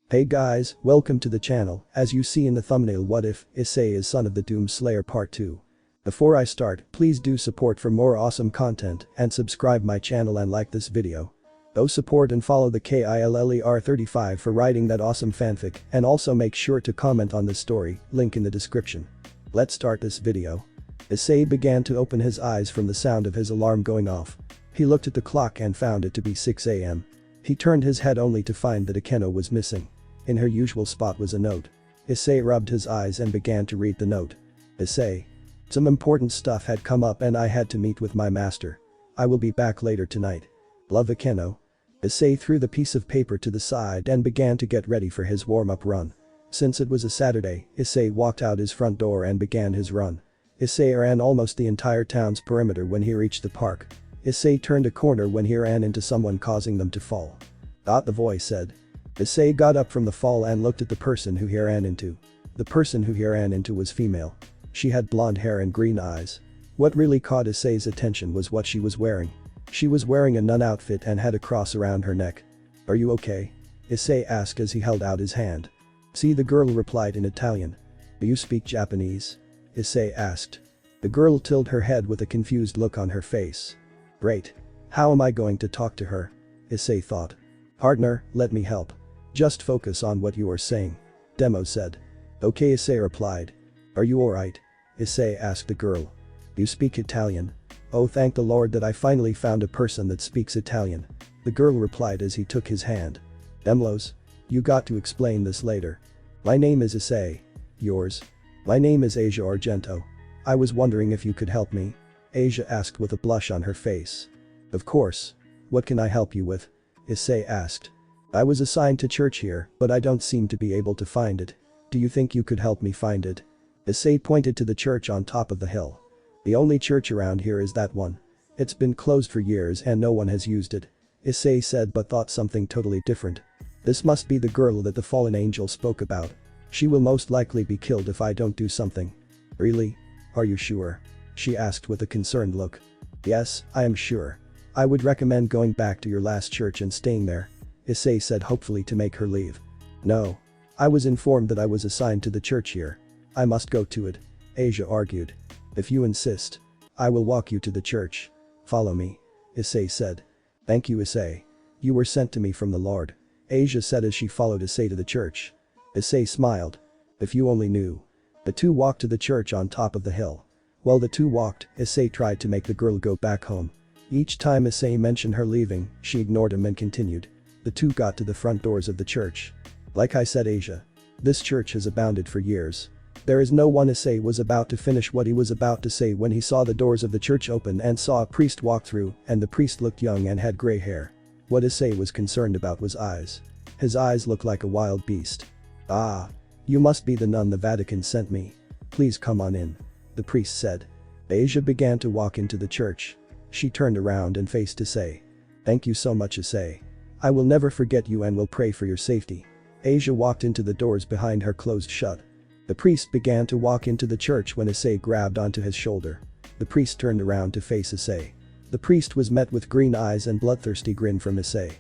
Hey guys, welcome to the channel. As you see in the thumbnail, what if Issei is son of the Doom Slayer Part 2. Before I start, please do support for more awesome content and subscribe my channel and like this video. Go support and follow the KILLER35 for writing that awesome fanfic, and also make sure to comment on this story, link in the description. Let's start this video. Issei began to open his eyes from the sound of his alarm going off. He looked at the clock and found it to be 6 AM. He turned his head only to find that Akeno was missing. In her usual spot was a note. Issei rubbed his eyes and began to read the note. Issei. Some important stuff had come up and I had to meet with my master. I will be back later tonight. Love, Akeno. Issei threw the piece of paper to the side and began to get ready for his warm-up run. Since it was a Saturday, Issei walked out his front door and began his run. Issei ran almost the entire town's perimeter when he reached the park. Issei turned a corner when he ran into someone, causing them to fall. The voice said. Issei got up from the fall and looked at the person who he ran into. The person who he ran into was female. She had blonde hair and green eyes. What really caught Issei's attention was what she was wearing. She was wearing a nun outfit and had a cross around her neck. Are you okay? Issei asked as he held out his hand. See, the girl replied in Italian. Do you speak Japanese? Issei asked. The girl tilted her head with a confused look on her face. Great. How am I going to talk to her? Issei thought. Partner, let me help. Just focus on what you are saying. Demo said. Okay, Issei replied. Are you alright? Issei asked the girl. You speak Italian? Oh, thank the Lord that I finally found a person that speaks Italian. The girl replied as he took his hand. Demlos? You got to explain this later. My name is Issei. Yours? My name is Asia Argento. I was wondering if you could help me. Asia asked with a blush on her face. Of course. What can I help you with? Issei asked. I was assigned to church here, but I don't seem to be able to find it. Do you think you could help me find it? Issei pointed to the church on top of the hill. The only church around here is that one. It's been closed for years and no one has used it. Issei said, but thought something totally different. This must be the girl that the fallen angel spoke about. She will most likely be killed if I don't do something. Really? Are you sure? She asked with a concerned look. Yes, I am sure. I would recommend going back to your last church and staying there. Issei said, hopefully to make her leave. No. I was informed that I was assigned to the church here. I must go to it. Asia argued. If you insist. I will walk you to the church. Follow me. Issei said. Thank you, Issei. You were sent to me from the Lord. Asia said as she followed Issei to the church. Issei smiled. If you only knew. The two walked to the church on top of the hill. While the two walked, Issei tried to make the girl go back home. Each time Issei mentioned her leaving, she ignored him and continued. The two got to the front doors of the church. Like I said, Asia. This church has abounded for years. There is no one. Issei was about to finish what he was about to say when he saw the doors of the church open and saw a priest walk through, and the priest looked young and had gray hair. What Issei was concerned about was eyes. His eyes looked like a wild beast. Ah. You must be the nun the Vatican sent me. Please come on in. The priest said. Asia began to walk into the church. She turned around and faced Issei. Thank you so much, Issei. I will never forget you and will pray for your safety. Asia walked into the doors behind her closed shut. The priest began to walk into the church when Issei grabbed onto his shoulder. The priest turned around to face Issei. The priest was met with green eyes and bloodthirsty grin from Issei.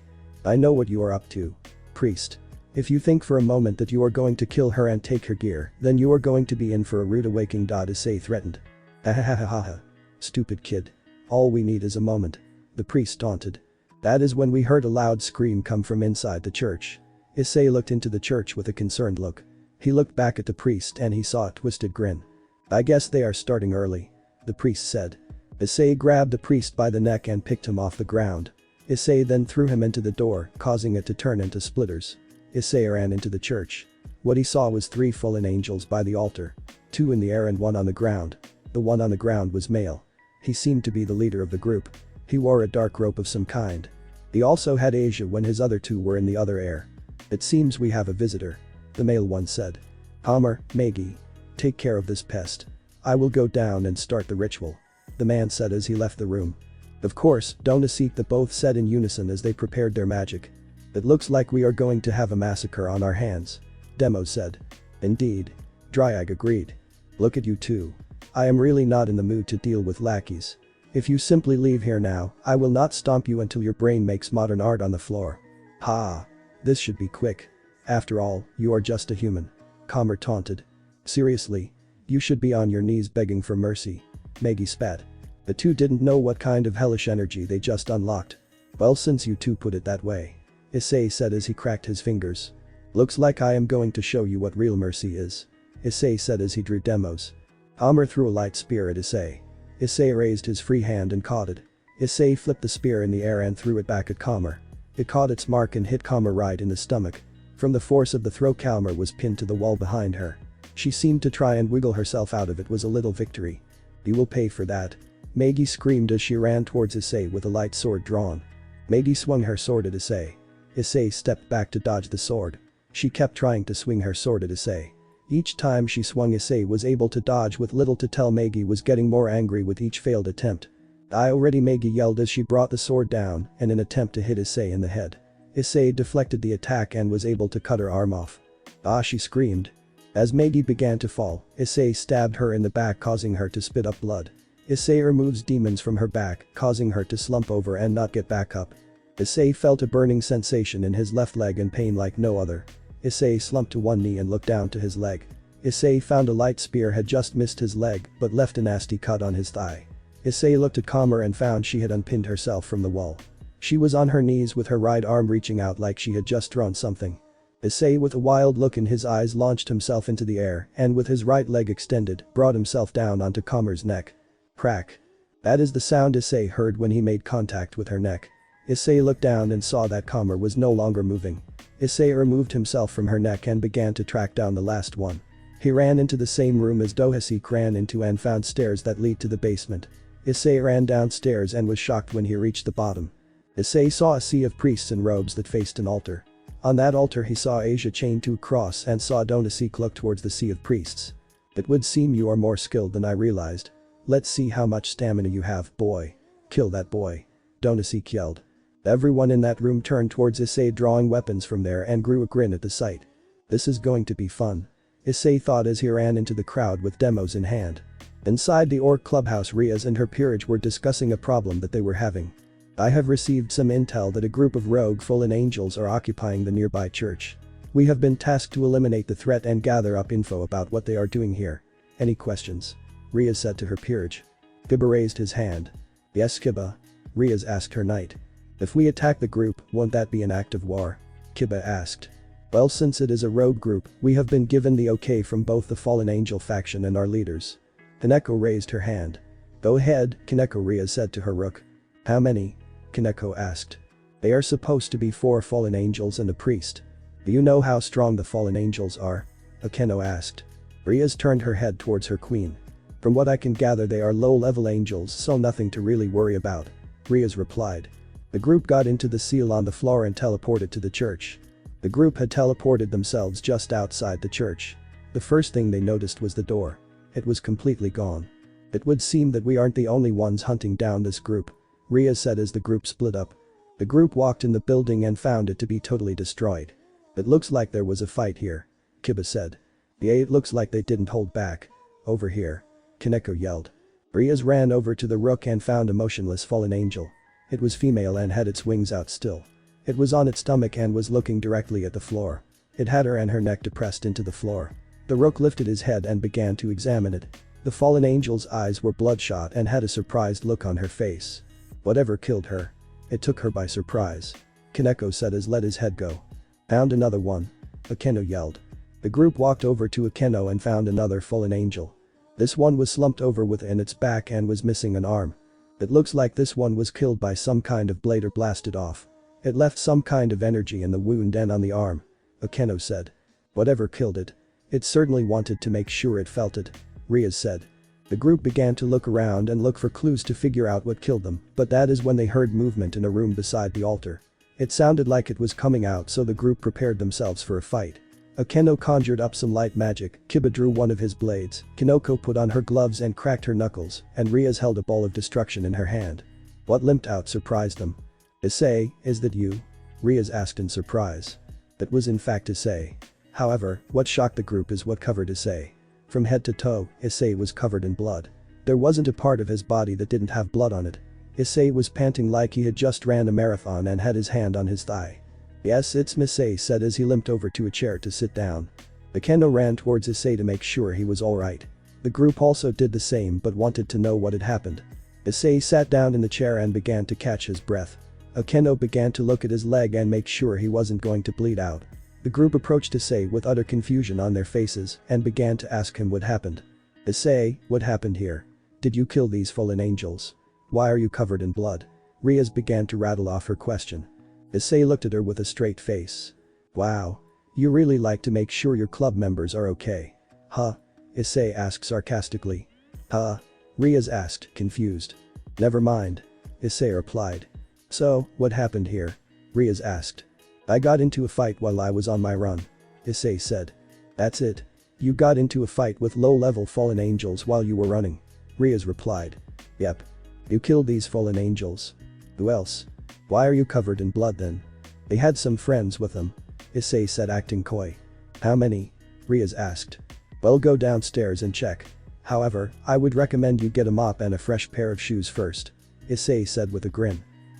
I know what you are up to. Priest. If you think for a moment that you are going to kill her and take her gear, then you are going to be in for a rude awakening. Issei threatened. Ha. Stupid kid. All we need is a moment. The priest taunted. That is when we heard a loud scream come from inside the church. Issei looked into the church with a concerned look. He looked back at the priest and he saw a twisted grin. I guess they are starting early. The priest said. Issei grabbed the priest by the neck and picked him off the ground. Issei then threw him into the door, causing it to turn into splitters. Issei ran into the church. What he saw was 3 fallen angels by the altar. 2 in the air and 1 on the ground. The one on the ground was male. He seemed to be the leader of the group. He wore a dark robe of some kind. He also had Asia when his other 2 were in the other air. It seems we have a visitor. The male one said. Hammer, Maggie. Take care of this pest. I will go down and start the ritual. The man said as he left the room. Of course, don't seek, the both said in unison as they prepared their magic. It looks like we are going to have a massacre on our hands. Demo said. Indeed. Dryag agreed. Look at you two. I am really not in the mood to deal with lackeys. If you simply leave here now, I will not stomp you until your brain makes modern art on the floor. Ha. This should be quick. After all, you are just a human. Kamer taunted. Seriously? You should be on your knees begging for mercy. Maggie spat. The two didn't know what kind of hellish energy they just unlocked. Well, since you two put it that way. Issei said as he cracked his fingers. Looks like I am going to show you what real mercy is. Issei said as he drew demos. Kamer threw a light spear at Issei. Issei raised his free hand and caught it. Issei flipped the spear in the air and threw it back at Kamer. It caught its mark and hit Kamer right in the stomach. From the force of the throw, Kamer was pinned to the wall behind her. She seemed to try and wiggle herself out of it. Was a little victory. You will pay for that. Maggie screamed as she ran towards Issei with a light sword drawn. Maggie swung her sword at Issei. Issei stepped back to dodge the sword. She kept trying to swing her sword at Issei. Each time she swung, Issei was able to dodge with little to tell. Maggie was getting more angry with each failed attempt. "Die already," Maggie yelled as she brought the sword down in an attempt to hit Issei in the head. Issei deflected the attack and was able to cut her arm off. "Ah," she screamed. As Maggie began to fall, Issei stabbed her in the back, causing her to spit up blood. Issei removes demons from her back, causing her to slump over and not get back up. Issei felt a burning sensation in his left leg and pain like no other. Issei slumped to one knee and looked down to his leg. Issei found a light spear had just missed his leg but left a nasty cut on his thigh. Issei looked at Kamer and found she had unpinned herself from the wall. She was on her knees with her right arm reaching out like she had just drawn something. Issei, with a wild look in his eyes, launched himself into the air and with his right leg extended, brought himself down onto Kamer's neck. Crack. That is the sound Issei heard when he made contact with her neck. Issei looked down and saw that Kamer was no longer moving. Issei removed himself from her neck and began to track down the last one. He ran into the same room as Dohasik ran into and found stairs that lead to the basement. Issei ran downstairs and was shocked when he reached the bottom. Issei saw a sea of priests in robes that faced an altar. On that altar he saw Asia chained to a cross and saw Dohasik look towards the sea of priests. "It would seem you are more skilled than I realized. Let's see how much stamina you have, boy. Kill that boy." Dohasik yelled. Everyone in that room turned towards Issei, drawing weapons from there, and grew a grin at the sight. This is going to be fun. Issei thought as he ran into the crowd with demos in hand. Inside the Orc clubhouse, Riaz and her peerage were discussing a problem that they were having. "I have received some intel that a group of rogue fallen angels are occupying the nearby church. We have been tasked to eliminate the threat and gather up info about what they are doing here. Any questions?" Riaz said to her peerage. Kiba raised his hand. "Yes, Kiba." Riaz asked her knight. "If we attack the group, won't that be an act of war?" Kiba asked. "Well, since it is a rogue group, we have been given the okay from both the fallen angel faction and our leaders." Kaneko raised her hand. "Go ahead, Kaneko," Riaz said to her rook. "How many?" Kaneko asked. "They are supposed to be 4 fallen angels and a priest." "Do you know how strong the fallen angels are?" Akeno asked. Riaz turned her head towards her queen. "From what I can gather, they are low-level angels, so nothing to really worry about," Riaz replied. The group got into the seal on the floor and teleported to the church. The group had teleported themselves just outside the church. The first thing they noticed was the door. It was completely gone. "It would seem that we aren't the only ones hunting down this group," Riaz said as the group split up. The group walked in the building and found it to be totally destroyed. "It looks like there was a fight here," Kiba said. "Yeah, it looks like they didn't hold back. Over here," Kaneko yelled. Riaz ran over to the rook and found a motionless fallen angel. It was female and had its wings out still. It was on its stomach and was looking directly at the floor. It had her and her neck depressed into the floor. The rook lifted his head and began to examine it. The fallen angel's eyes were bloodshot and had a surprised look on her face. "Whatever killed her? It took her by surprise," Kaneko said as let his head go. "Found another one," Akeno yelled. The group walked over to Akeno and found another fallen angel. This one was slumped over within its back and was missing an arm. "It looks like this one was killed by some kind of blade or blasted off. It left some kind of energy in the wound and on the arm," Akeno said. "Whatever killed it. It certainly wanted to make sure it felt it," Riaz said. The group began to look around and look for clues to figure out what killed them, but that is when they heard movement in a room beside the altar. It sounded like it was coming out, so the group prepared themselves for a fight. Akeno conjured up some light magic, Kiba drew one of his blades, Kinoko put on her gloves and cracked her knuckles, and Riaz held a ball of destruction in her hand. What limped out surprised them. "Issei, is that you?" Riaz asked in surprise. It was in fact Issei. However, what shocked the group is what covered Issei. From head to toe, Issei was covered in blood. There wasn't a part of his body that didn't have blood on it. Issei was panting like he had just ran a marathon and had his hand on his thigh. "Yes, it's Issei," said as he limped over to a chair to sit down. The kendo ran towards Issei to make sure he was alright. The group also did the same but wanted to know what had happened. Issei sat down in the chair and began to catch his breath. A kendo began to look at his leg and make sure he wasn't going to bleed out. The group approached Issei with utter confusion on their faces and began to ask him what happened. "Issei, what happened here? Did you kill these fallen angels? Why are you covered in blood?" Riaz began to rattle off her question. Issei looked at her with a straight face. "Wow. You really like to make sure your club members are okay. Huh?" Issei asked sarcastically. "Huh?" Riaz asked, confused. "Never mind." Issei replied. "So, what happened here?" Riaz asked. "I got into a fight while I was on my run," Issei said. "That's it? You got into a fight with low-level fallen angels while you were running?" Riaz replied. "Yep. You killed these fallen angels. Who else? Why are you covered in blood then?" "They had some friends with them," Issei said, acting coy. "How many?" Riaz asked. "Well, go downstairs and check. However, I would recommend you get a mop and a fresh pair of shoes first," Issei said with a grin.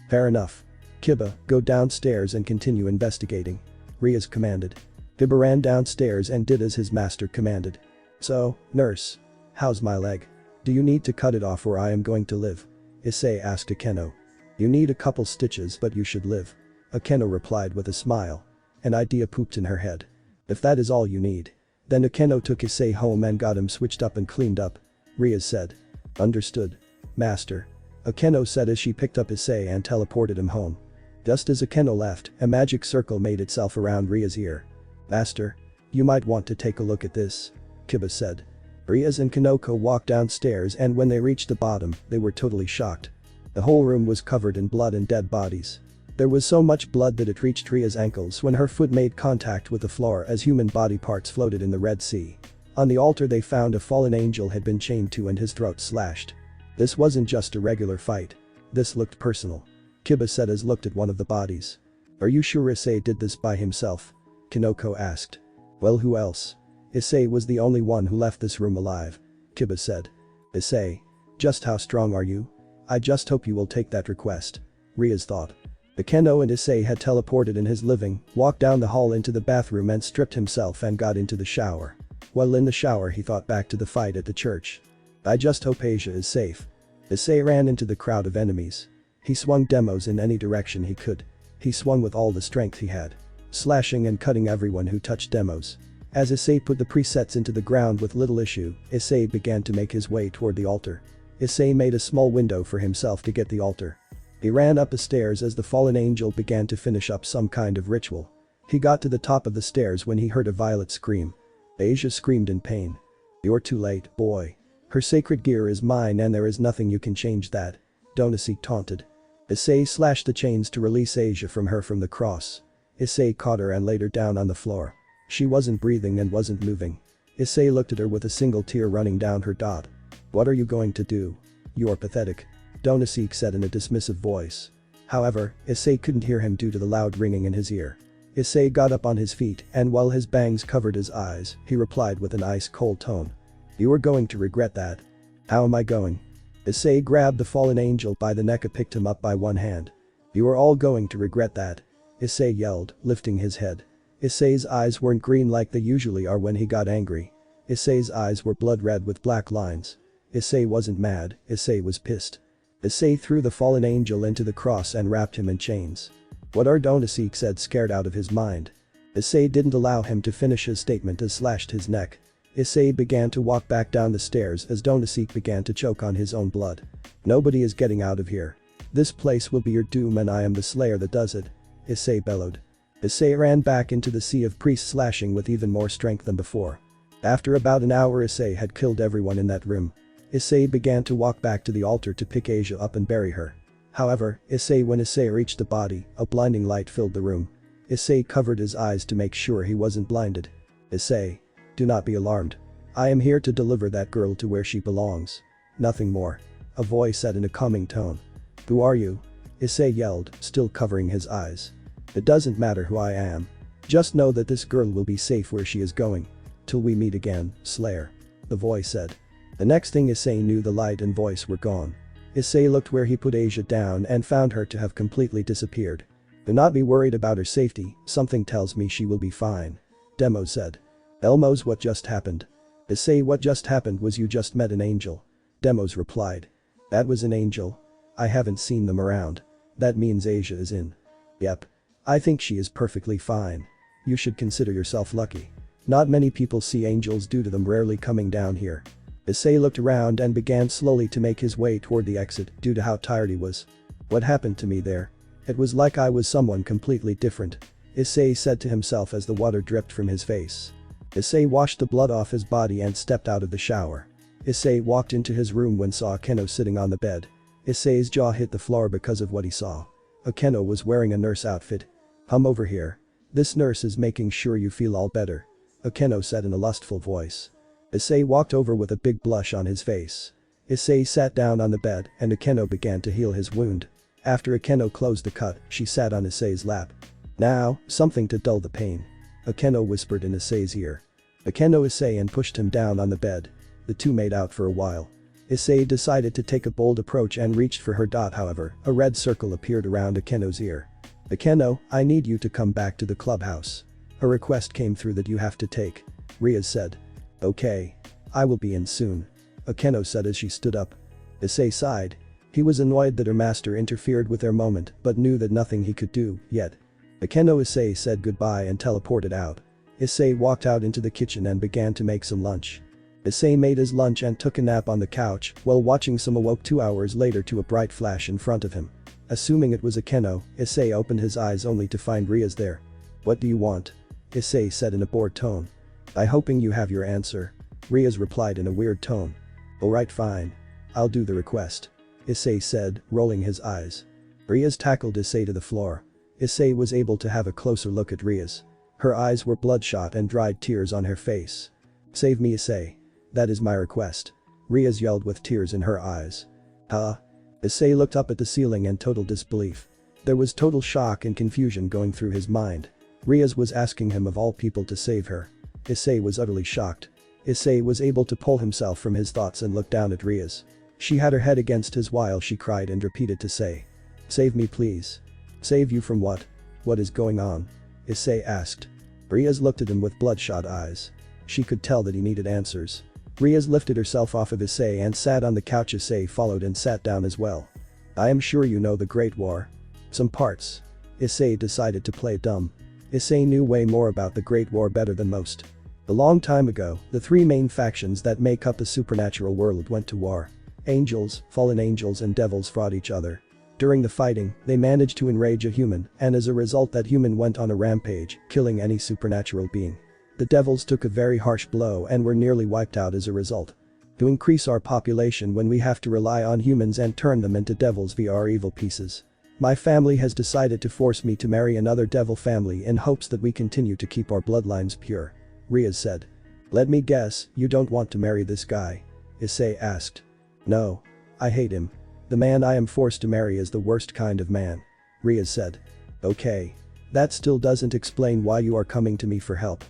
"Fair enough. Kiba, go downstairs and continue investigating," Riaz commanded. Kiba ran downstairs and did as his master commanded. "So, nurse. How's my leg? Do you need to cut it off or I am going to live?" Issei asked Akeno. "You need a couple stitches but you should live," Akeno replied with a smile. An idea pooped in her head. "If that is all you need." Then Akeno took Issei home and got him switched up and cleaned up. Riaz said. "Understood, master," Akeno said as she picked up Issei and teleported him home. Just as Akeno left, a magic circle made itself around Riaz's ear. "Master, you might want to take a look at this," Kiba said. Riaz and Kanoko walked downstairs and when they reached the bottom, they were totally shocked. The whole room was covered in blood and dead bodies. There was so much blood that it reached Riaz's ankles when her foot made contact with the floor as human body parts floated in the Red Sea. On the altar they found a fallen angel had been chained to and his throat slashed. This wasn't just a regular fight. This looked personal. Kiba said as looked at one of the bodies. "Are you sure Issei did this by himself?" Kanoko asked. "Well, who else? Issei was the only one who left this room alive," Kiba said. "Issei, just how strong are you? I just hope you will take that request," Riaz thought. Akeno and Issei had teleported in his living, walked down the hall into the bathroom and stripped himself and got into the shower. While in the shower he thought back to the fight at the church. "I just hope Asia is safe." Issei ran into the crowd of enemies. He swung demos in any direction he could. He swung with all the strength he had, slashing and cutting everyone who touched demos. As Issei put the presets into the ground with little issue, Issei began to make his way toward the altar. Issei made a small window for himself to get the altar. He ran up the stairs as the fallen angel began to finish up some kind of ritual. He got to the top of the stairs when he heard a Violet scream. Asia screamed in pain. "You're too late, boy. Her sacred gear is mine and there is nothing you can change that," Donasik taunted. Issei slashed the chains to release Asia from the cross. Issei caught her and laid her down on the floor. She wasn't breathing and wasn't moving. Issei looked at her with a single tear running down her dot. "What are you going to do? You're pathetic," Donasik said in a dismissive voice. However, Issei couldn't hear him due to the loud ringing in his ear. Issei got up on his feet and while his bangs covered his eyes, he replied with an ice-cold tone. "You are going to regret that." "How am I going?" Issei grabbed the fallen angel by the neck and picked him up by one hand. "You are all going to regret that," Issei yelled, lifting his head. Issei's eyes weren't green like they usually are when he got angry. Issei's eyes were blood red with black lines. Issei wasn't mad, Issei was pissed. Issei threw the fallen angel into the cross and wrapped him in chains. "What are Donasik?" said, scared out of his mind. Issei didn't allow him to finish his statement and slashed his neck. Issei began to walk back down the stairs as Donasik began to choke on his own blood. "Nobody is getting out of here. This place will be your doom and I am the slayer that does it," Issei bellowed. Issei ran back into the sea of priests slashing with even more strength than before. After about an hour Issei had killed everyone in that room. Issei began to walk back to the altar to pick Asia up and bury her. However, when Issei reached the body, a blinding light filled the room. Issei covered his eyes to make sure he wasn't blinded. "Issei, do not be alarmed. I am here to deliver that girl to where she belongs. Nothing more," a voice said in a calming tone. "Who are you?" Issei yelled, still covering his eyes. "It doesn't matter who I am. Just know that this girl will be safe where she is going. Till we meet again, Slayer," the voice said. The next thing Issei knew, the light and voice were gone. Issei looked where he put Asia down and found her to have completely disappeared. Do not be worried about her safety, something tells me she will be fine. Demo said. Elmo's what just happened? Issei, what just happened was you just met an angel. Demos replied. That was an angel? I haven't seen them around. That means Asia is in. Yep. I think she is perfectly fine. You should consider yourself lucky. Not many people see angels due to them rarely coming down here. Issei looked around and began slowly to make his way toward the exit due to how tired he was. What happened to me there? It was like I was someone completely different. Issei said to himself as the water dripped from his face. Issei washed the blood off his body and stepped out of the shower. Issei walked into his room when saw Akeno sitting on the bed. Issei's jaw hit the floor because of what he saw. Akeno was wearing a nurse outfit. Come over here. This nurse is making sure you feel all better. Akeno said in a lustful voice. Issei walked over with a big blush on his face. Issei sat down on the bed and Akeno began to heal his wound. After Akeno closed the cut, she sat on Issei's lap. Now, something to dull the pain. Akeno whispered in Issei's ear. Akeno Issei and pushed him down on the bed. The two made out for a while. Issei decided to take a bold approach and reached for her. However, a red circle appeared around Akeno's ear. Akeno, I need you to come back to the clubhouse. A request came through that you have to take. Ria said. Okay. I will be in soon. Akeno said as she stood up. Issei sighed. He was annoyed that her master interfered with their moment but knew that nothing he could do yet. Akeno Issei said goodbye and teleported out. Issei walked out into the kitchen and began to make some lunch. Issei made his lunch and took a nap on the couch while watching some awoke 2 hours later to a bright flash in front of him. Assuming it was Akeno, Issei opened his eyes only to find Ria's there. What do you want? Issei said in a bored tone. I hoping you have your answer. Ria's replied in a weird tone. Alright, fine. I'll do the request. Issei said, rolling his eyes. Ria's tackled Issei to the floor. Issei was able to have a closer look at Ria's. Her eyes were bloodshot and dried tears on her face. Save me, Issei. That is my request. Ria's yelled with tears in her eyes. Huh? Issei looked up at the ceiling in total disbelief. There was total shock and confusion going through his mind. Ria's was asking him of all people to save her. Issei was utterly shocked. Issei was able to pull himself from his thoughts and look down at Ria's. She had her head against his while she cried and repeated to say. Save me please. Save you from what? What is going on? Issei asked. Ria's looked at him with bloodshot eyes. She could tell that he needed answers. Ria's lifted herself off of Issei and sat on the couch. Issei followed and sat down as well. I am sure you know the Great War. Some parts. Issei decided to play dumb. Issei knew way more about the Great War better than most. A long time ago, the three main factions that make up the supernatural world went to war. Angels, fallen angels and devils fought each other. During the fighting, they managed to enrage a human, and as a result that human went on a rampage, killing any supernatural being. The devils took a very harsh blow and were nearly wiped out as a result. To increase our population when we have to rely on humans and turn them into devils via our evil pieces. My family has decided to force me to marry another devil family in hopes that we continue to keep our bloodlines pure. Ria said. Let me guess, you don't want to marry this guy? Issei asked. No. I hate him. The man I am forced to marry is the worst kind of man. Ria said. Okay. That still doesn't explain why you are coming to me for help.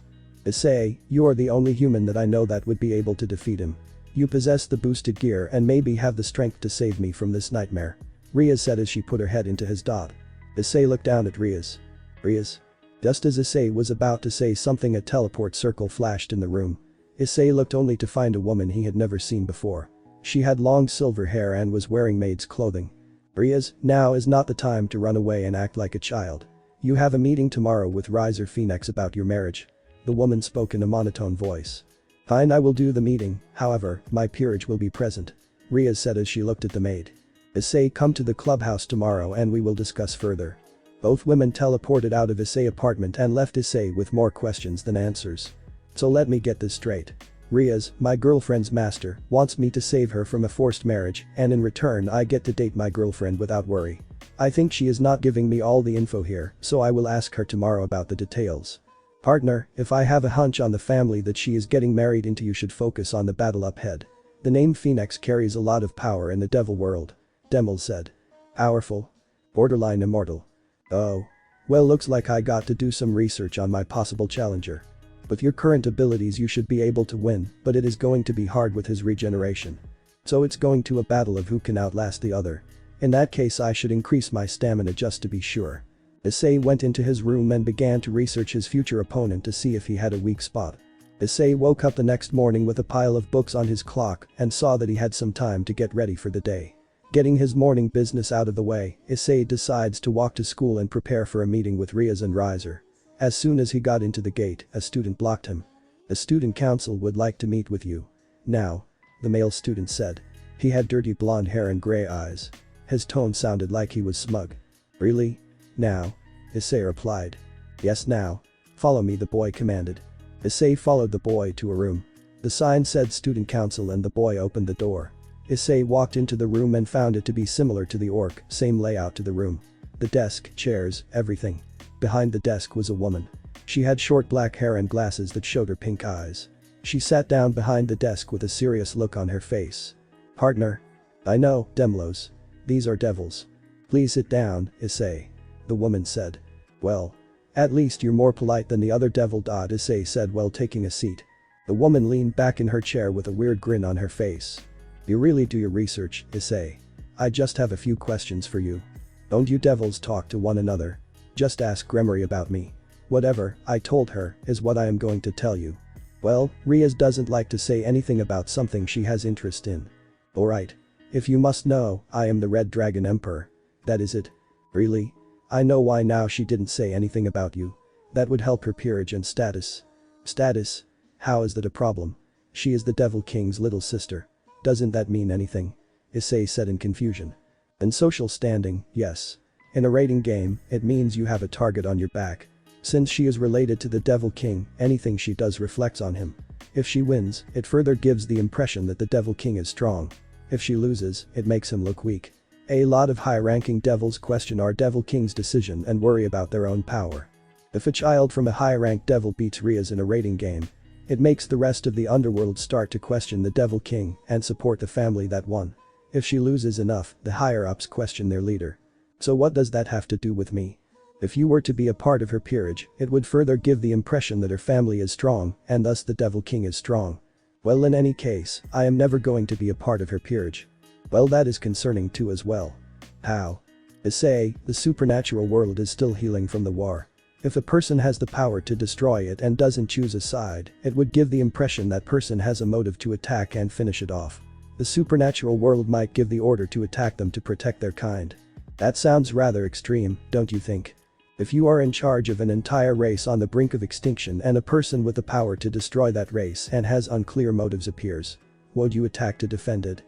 Issei, you are the only human that I know that would be able to defeat him. You possess the boosted gear and maybe have the strength to save me from this nightmare. Ria said as she put her head into his dot. Issei looked down at Ria's. Ria's? Just as Issei was about to say something, a teleport circle flashed in the room. Issei looked only to find a woman he had never seen before. She had long silver hair and was wearing maid's clothing. Ria's, now is not the time to run away and act like a child. You have a meeting tomorrow with Riser Phoenix about your marriage. The woman spoke in a monotone voice. Fine, I will do the meeting, however, my peerage will be present. Ria said as she looked at the maid. Issei, come to the clubhouse tomorrow and we will discuss further. Both women teleported out of Issei's apartment and left Issei with more questions than answers. So let me get this straight. Ria's, my girlfriend's master, wants me to save her from a forced marriage and in return I get to date my girlfriend without worry. I think she is not giving me all the info here, so I will ask her tomorrow about the details. Partner, if I have a hunch on the family that she is getting married into, you should focus on the battle up ahead. The name Phoenix carries a lot of power in the devil world. Demel said. Powerful? Borderline immortal. Oh. Well, looks like I got to do some research on my possible challenger. With your current abilities you should be able to win, but it is going to be hard with his regeneration. So it's going to a battle of who can outlast the other. In that case I should increase my stamina just to be sure. Issei went into his room and began to research his future opponent to see if he had a weak spot. Issei woke up the next morning with a pile of books on his clock and saw that he had some time to get ready for the day. Getting his morning business out of the way, Issei decides to walk to school and prepare for a meeting with Riaz and Riser. As soon as he got into the gate, a student blocked him. "The student council would like to meet with you. Now," the male student said. He had dirty blonde hair and gray eyes. His tone sounded like he was smug. "Really? Now?" Issei replied. "Yes, now. Follow me," the boy commanded. Issei followed the boy to a room. The sign said student council and the boy opened the door. Issei walked into the room and found it to be similar to the orc, same layout to the room. The desk, chairs, everything. Behind the desk was a woman. She had short black hair and glasses that showed her pink eyes. She sat down behind the desk with a serious look on her face. "Partner. I know, Demlos. These are devils. Please sit down, Issei," the woman said. "Well. At least you're more polite than the other devil." Issei said while taking a seat. The woman leaned back in her chair with a weird grin on her face. "You really do your research, Issei. I just have a few questions for you. Don't you devils talk to one another. Just ask Gremory about me. Whatever I told her is what I am going to tell you." Well, Riaz doesn't like to say anything about something she has interest in. "Alright. If you must know, I am the Red Dragon Emperor. That is it." "Really? I know why now." She didn't say anything about you. That would help her peerage and status. "Status? How is that a problem? She is the Devil King's little sister. Doesn't that mean anything?" Issei said in confusion. "In social standing, yes. In a raiding game, it means you have a target on your back. Since she is related to the Devil King, anything she does reflects on him. If she wins, it further gives the impression that the Devil King is strong. If she loses, it makes him look weak. A lot of high-ranking devils question our Devil King's decision and worry about their own power. If a child from a high-ranked devil beats Riaz in a raiding game, it makes the rest of the underworld start to question the Devil King and support the family that won. If she loses enough, the higher-ups question their leader. So what does that have to do with me? If you were to be a part of her peerage, it would further give the impression that her family is strong and thus the Devil King is strong. Well, in any case, I am never going to be a part of her peerage." "Well, that is concerning too as well." "How?" "Issei, the supernatural world is still healing from the war. If a person has the power to destroy it and doesn't choose a side, it would give the impression that person has a motive to attack and finish it off. The supernatural world might give the order to attack them to protect their kind. That sounds rather extreme, don't you think? If you are in charge of an entire race on the brink of extinction and a person with the power to destroy that race and has unclear motives appears, won't you attack to defend it?"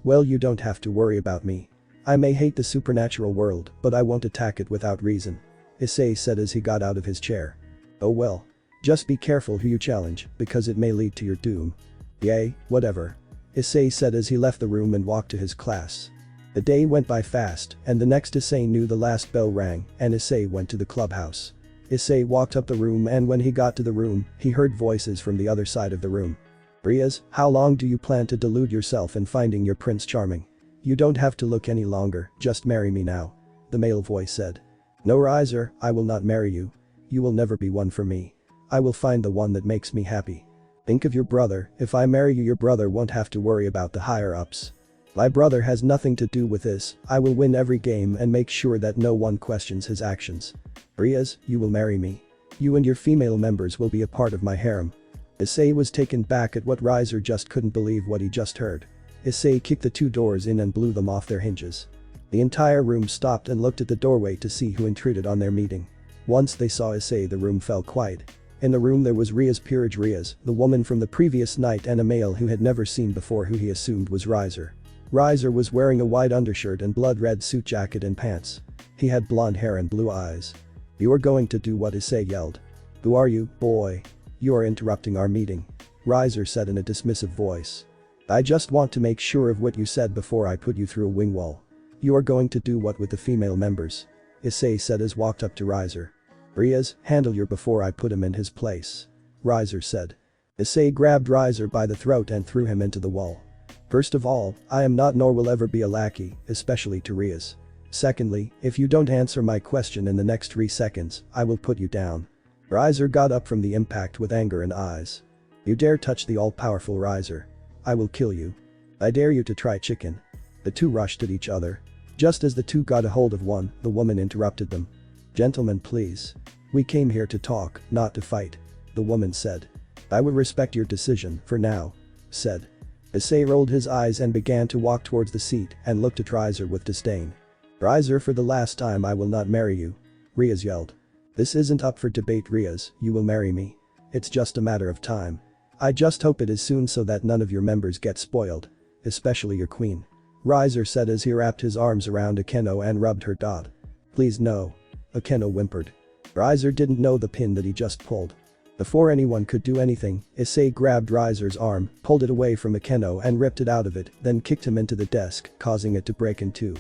Well, you don't have to worry about me. I may hate the supernatural world, but I won't attack it without reason," Issei said as he got out of his chair. "Oh well. Just be careful who you challenge, because it may lead to your doom." "Yay, whatever," Issei said as he left the room and walked to his class. The day went by fast, and the next Issei knew the last bell rang, and Issei went to the clubhouse. Issei walked up the room, and when he got to the room, he heard voices from the other side of the room. "Riaz, how long do you plan to delude yourself in finding your Prince Charming? You don't have to look any longer, just marry me now," the male voice said. "No, Riser, I will not marry you. You will never be one for me. I will find the one that makes me happy. Think of your brother. If I marry you, your brother won't have to worry about the higher-ups. My brother has nothing to do with this. I will win every game and make sure that no one questions his actions. Riaz, you will marry me. You and your female members will be a part of my harem." Issei was taken back at what Riser just couldn't believe what he just heard. Issei kicked the two doors in and blew them off their hinges. The entire room stopped and looked at the doorway to see who intruded on their meeting. Once they saw Issei, the room fell quiet. In the room there was Riaz peerage Riaz, the woman from the previous night, and a male who had never seen before who he assumed was Riser. Riser was wearing a white undershirt and blood-red suit jacket and pants. He had blonde hair and blue eyes. "You are going to do what?" Issei yelled. "Who are you, boy? You are interrupting our meeting," Riser said in a dismissive voice. "I just want to make sure of what you said before I put you through a wing wall. You are going to do what with the female members?" Issei said as walked up to Riser. "Riaz, handle your before I put him in his place," Riser said. Issei grabbed Riser by the throat and threw him into the wall. "First of all, I am not nor will ever be a lackey, especially to Riaz. Secondly, if you don't answer my question in the next 3 seconds, I will put you down." Riser got up from the impact with anger in eyes. "You dare touch the all-powerful Riser. I will kill you. I dare you to try chicken." The two rushed at each other. Just as the two got a hold of one, the woman interrupted them. Gentlemen, please. We came here to talk, not to fight. The woman said. I will respect your decision, for now. Said. Issei rolled his eyes and began to walk towards the seat and looked at Riser with disdain. Riser, for the last time, I will not marry you. Riaz yelled. This isn't up for debate, Riaz, you will marry me. It's just a matter of time. I just hope it is soon so that none of your members get spoiled. Especially your queen. Riser said as he wrapped his arms around Akeno and rubbed her dot. Please no. Akeno whimpered. Riser didn't know the pin that he just pulled. Before anyone could do anything, Issei grabbed Riser's arm, pulled it away from Akeno and ripped it out of it, then kicked him into the desk, causing it to break in two.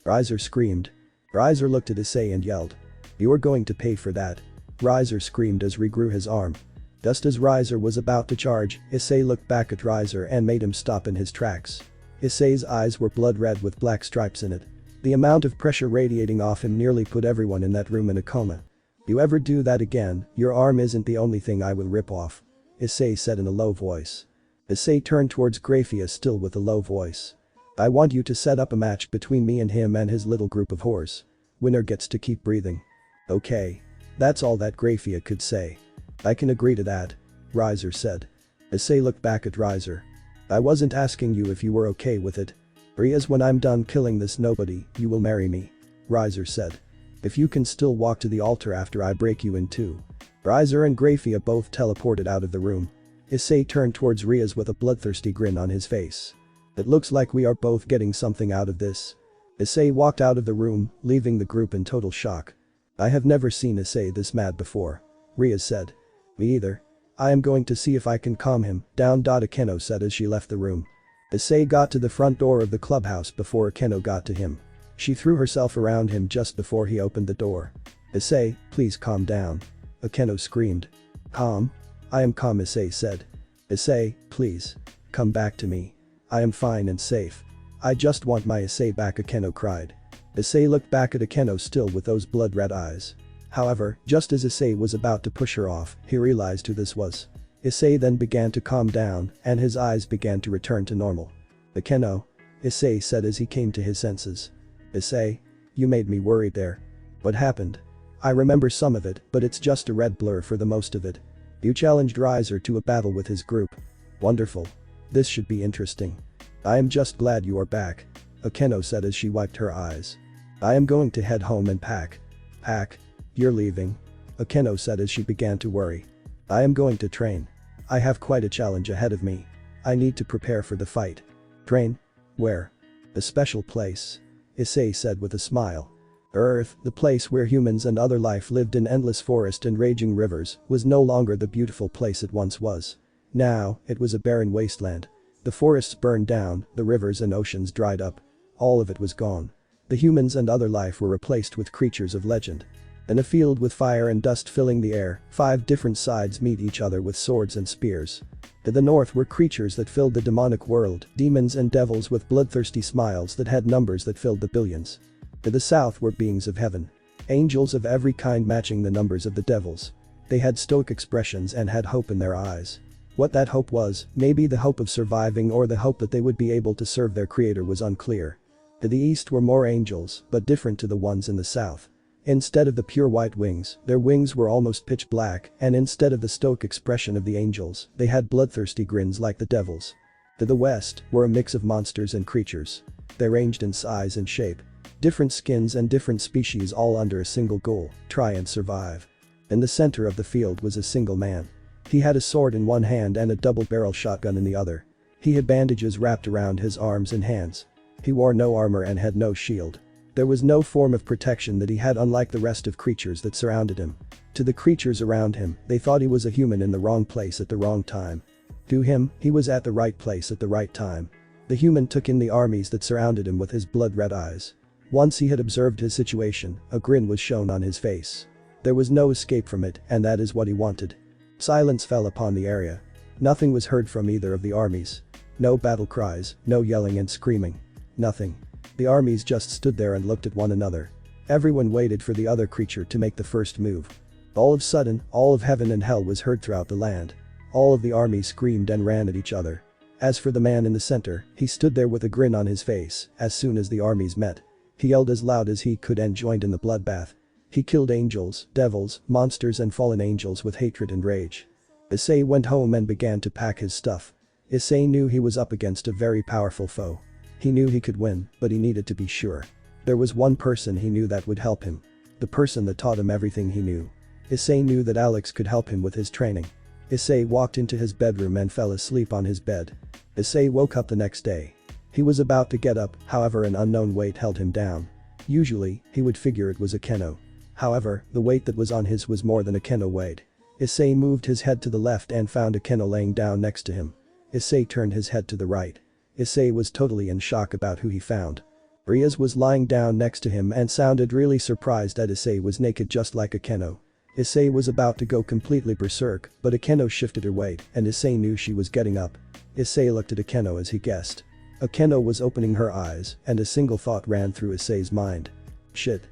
Riser screamed. Riser looked at Issei and yelled. You're going to pay for that. Riser screamed as regrew his arm. Just as Riser was about to charge, Issei looked back at Riser and made him stop in his tracks. Issei's eyes were blood red with black stripes in it. The amount of pressure radiating off him nearly put everyone in that room in a coma. You ever do that again, your arm isn't the only thing I will rip off. Issei said in a low voice. Issei turned towards Grafia still with a low voice. I want you to set up a match between me and him and his little group of whores. Winner gets to keep breathing. Okay. That's all that Grafia could say. I can agree to that. Riser said. Issei looked back at Riser. I wasn't asking you if you were okay with it. Riaz, when I'm done killing this nobody, you will marry me. Riser said. If you can still walk to the altar after I break you in two. Riser and Grafia both teleported out of the room. Issei turned towards Riaz with a bloodthirsty grin on his face. It looks like we are both getting something out of this. Issei walked out of the room, leaving the group in total shock. I have never seen Issei this mad before. Riaz said. Me either. I am going to see if I can calm him down. Akeno said as she left the room. Issei got to the front door of the clubhouse before Akeno got to him. She threw herself around him just before he opened the door. Issei, please calm down. Akeno screamed. Calm? I am calm, Issei said. Issei, please. Come back to me. I am fine and safe. I just want my Issei back, Akeno cried. Issei looked back at Akeno still with those blood-red eyes. However, just as Issei was about to push her off, he realized who this was. Issei then began to calm down and his eyes began to return to normal. Akeno. Issei said as he came to his senses. Issei. You made me worried there. What happened? I remember some of it, but it's just a red blur for the most of it. You challenged Riser to a battle with his group. Wonderful. This should be interesting. I am just glad you are back. Akeno said as she wiped her eyes. I am going to head home and pack. Pack? You're leaving? Akeno said as she began to worry. I am going to train. I have quite a challenge ahead of me. I need to prepare for the fight. Train? Where? A special place. Issei said with a smile. Earth, the place where humans and other life lived in endless forest and raging rivers, was no longer the beautiful place it once was. Now, it was a barren wasteland. The forests burned down, the rivers and oceans dried up. All of it was gone. The humans and other life were replaced with creatures of legend. In a field with fire and dust filling the air, 5 different sides meet each other with swords and spears. To the north were creatures that filled the demonic world, demons and devils with bloodthirsty smiles that had numbers that filled the billions. To the south were beings of heaven. Angels of every kind matching the numbers of the devils. They had stoic expressions and had hope in their eyes. What that hope was, maybe the hope of surviving or the hope that they would be able to serve their creator, was unclear. To the east were more angels, but different to the ones in the south. Instead of the pure white wings, their wings were almost pitch black, and instead of the stoic expression of the angels, they had bloodthirsty grins like the devils. To the west were a mix of monsters and creatures. They ranged in size and shape. Different skins and different species, all under a single goal: try and survive. In the center of the field was a single man. He had a sword in one hand and a double-barrel shotgun in the other. He had bandages wrapped around his arms and hands. He wore no armor and had no shield. There was no form of protection that he had, unlike the rest of creatures that surrounded him. To the creatures around him, they thought he was a human in the wrong place at the wrong time. To him, he was at the right place at the right time. The human took in the armies that surrounded him with his blood-red eyes. Once he had observed his situation, a grin was shown on his face. There was no escape from it, and that is what he wanted. Silence fell upon the area. Nothing was heard from either of the armies. No battle cries, no yelling and screaming. Nothing. The armies just stood there and looked at one another. Everyone waited for the other creature to make the first move. All of a sudden, all of heaven and hell was heard throughout the land. All of the armies screamed and ran at each other. As for the man in the center, he stood there with a grin on his face. As soon as the armies met, he yelled as loud as he could and joined in the bloodbath. He killed angels, devils, monsters and fallen angels with hatred and rage. Issei went home and began to pack his stuff. Issei knew he was up against a very powerful foe. He knew he could win, but he needed to be sure. There was one person he knew that would help him. The person that taught him everything he knew. Issei knew that Alex could help him with his training. Issei walked into his bedroom and fell asleep on his bed. Issei woke up the next day. He was about to get up, however an unknown weight held him down. Usually, he would figure it was a keno. However, the weight that was on his was more than a keno weighed. Issei moved his head to the left and found a keno laying down next to him. Issei turned his head to the right. Issei was totally in shock about who he found. Riaz was lying down next to him and sounded really surprised that Issei was naked just like a keno. Issei was about to go completely berserk, but Akeno shifted her weight and Issei knew she was getting up. Issei looked at Akeno as he guessed. Akeno was opening her eyes and a single thought ran through Issei's mind. Shit.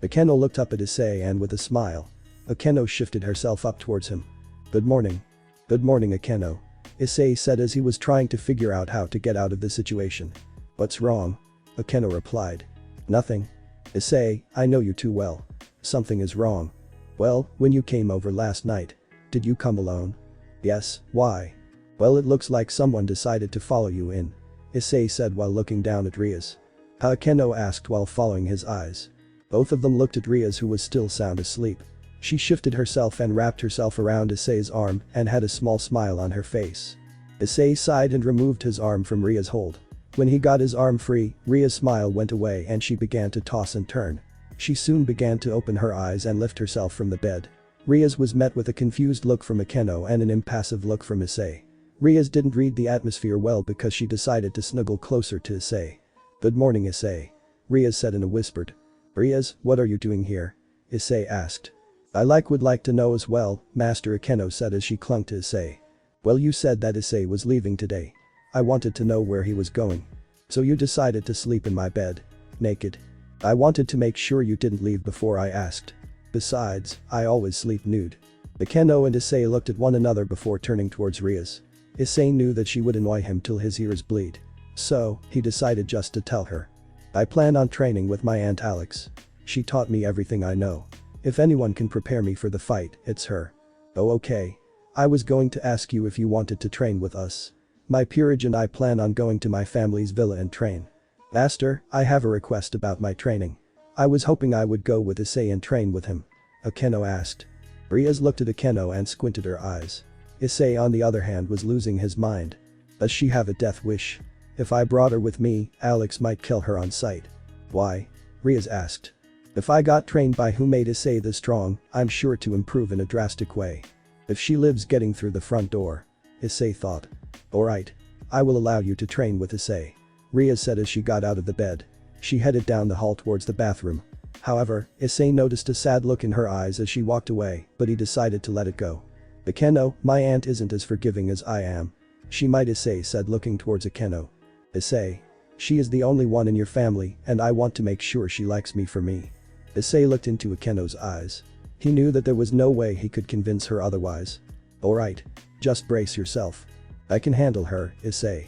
Akeno looked up at Issei and with a smile. Akeno shifted herself up towards him. Good morning. Good morning Akeno. Issei said as he was trying to figure out how to get out of the situation. What's wrong? Akeno replied. Nothing. Issei, I know you too well. Something is wrong. Well, when you came over last night, did you come alone? Yes, why? Well, it looks like someone decided to follow you in. Issei said while looking down at Riaz. Akeno asked while following his eyes. Both of them looked at Riaz who was still sound asleep. She shifted herself and wrapped herself around Issei's arm and had a small smile on her face. Issei sighed and removed his arm from Riaz's hold. When he got his arm free, Riaz's smile went away and she began to toss and turn. She soon began to open her eyes and lift herself from the bed. Riaz was met with a confused look from Akeno and an impassive look from Issei. Riaz didn't read the atmosphere well because she decided to snuggle closer to Issei. Good morning Issei. Riaz said in a whispered. Riaz, what are you doing here? Issei asked. I would like to know as well, Master Akeno said as she clung to Issei. Well, you said that Issei was leaving today. I wanted to know where he was going. So you decided to sleep in my bed. Naked. I wanted to make sure you didn't leave before I asked. Besides, I always sleep nude. Akeno and Issei looked at one another before turning towards Riaz. Issei knew that she would annoy him till his ears bleed. So, he decided just to tell her. I plan on training with my aunt Alex. She taught me everything I know. If anyone can prepare me for the fight, it's her. Oh okay. I was going to ask you if you wanted to train with us. My peerage and I plan on going to my family's villa and train. Master, I have a request about my training. I was hoping I would go with Issei and train with him. Akeno asked. Riaz looked at Akeno and squinted her eyes. Issei on the other hand was losing his mind. Does she have a death wish? If I brought her with me, Alex might kill her on sight. Why? Riaz asked. If I got trained by who made Issei this strong, I'm sure to improve in a drastic way. If she lives getting through the front door. Issei thought. Alright. I will allow you to train with Issei. Riaz said as she got out of the bed. She headed down the hall towards the bathroom. However, Issei noticed a sad look in her eyes as she walked away, but he decided to let it go. Akeno, my aunt isn't as forgiving as I am. She might Issei said looking towards Akeno. Issei. She is the only one in your family and I want to make sure she likes me for me. Issei looked into Akeno's eyes. He knew that there was no way he could convince her otherwise. Alright. Just brace yourself. I can handle her, Issei.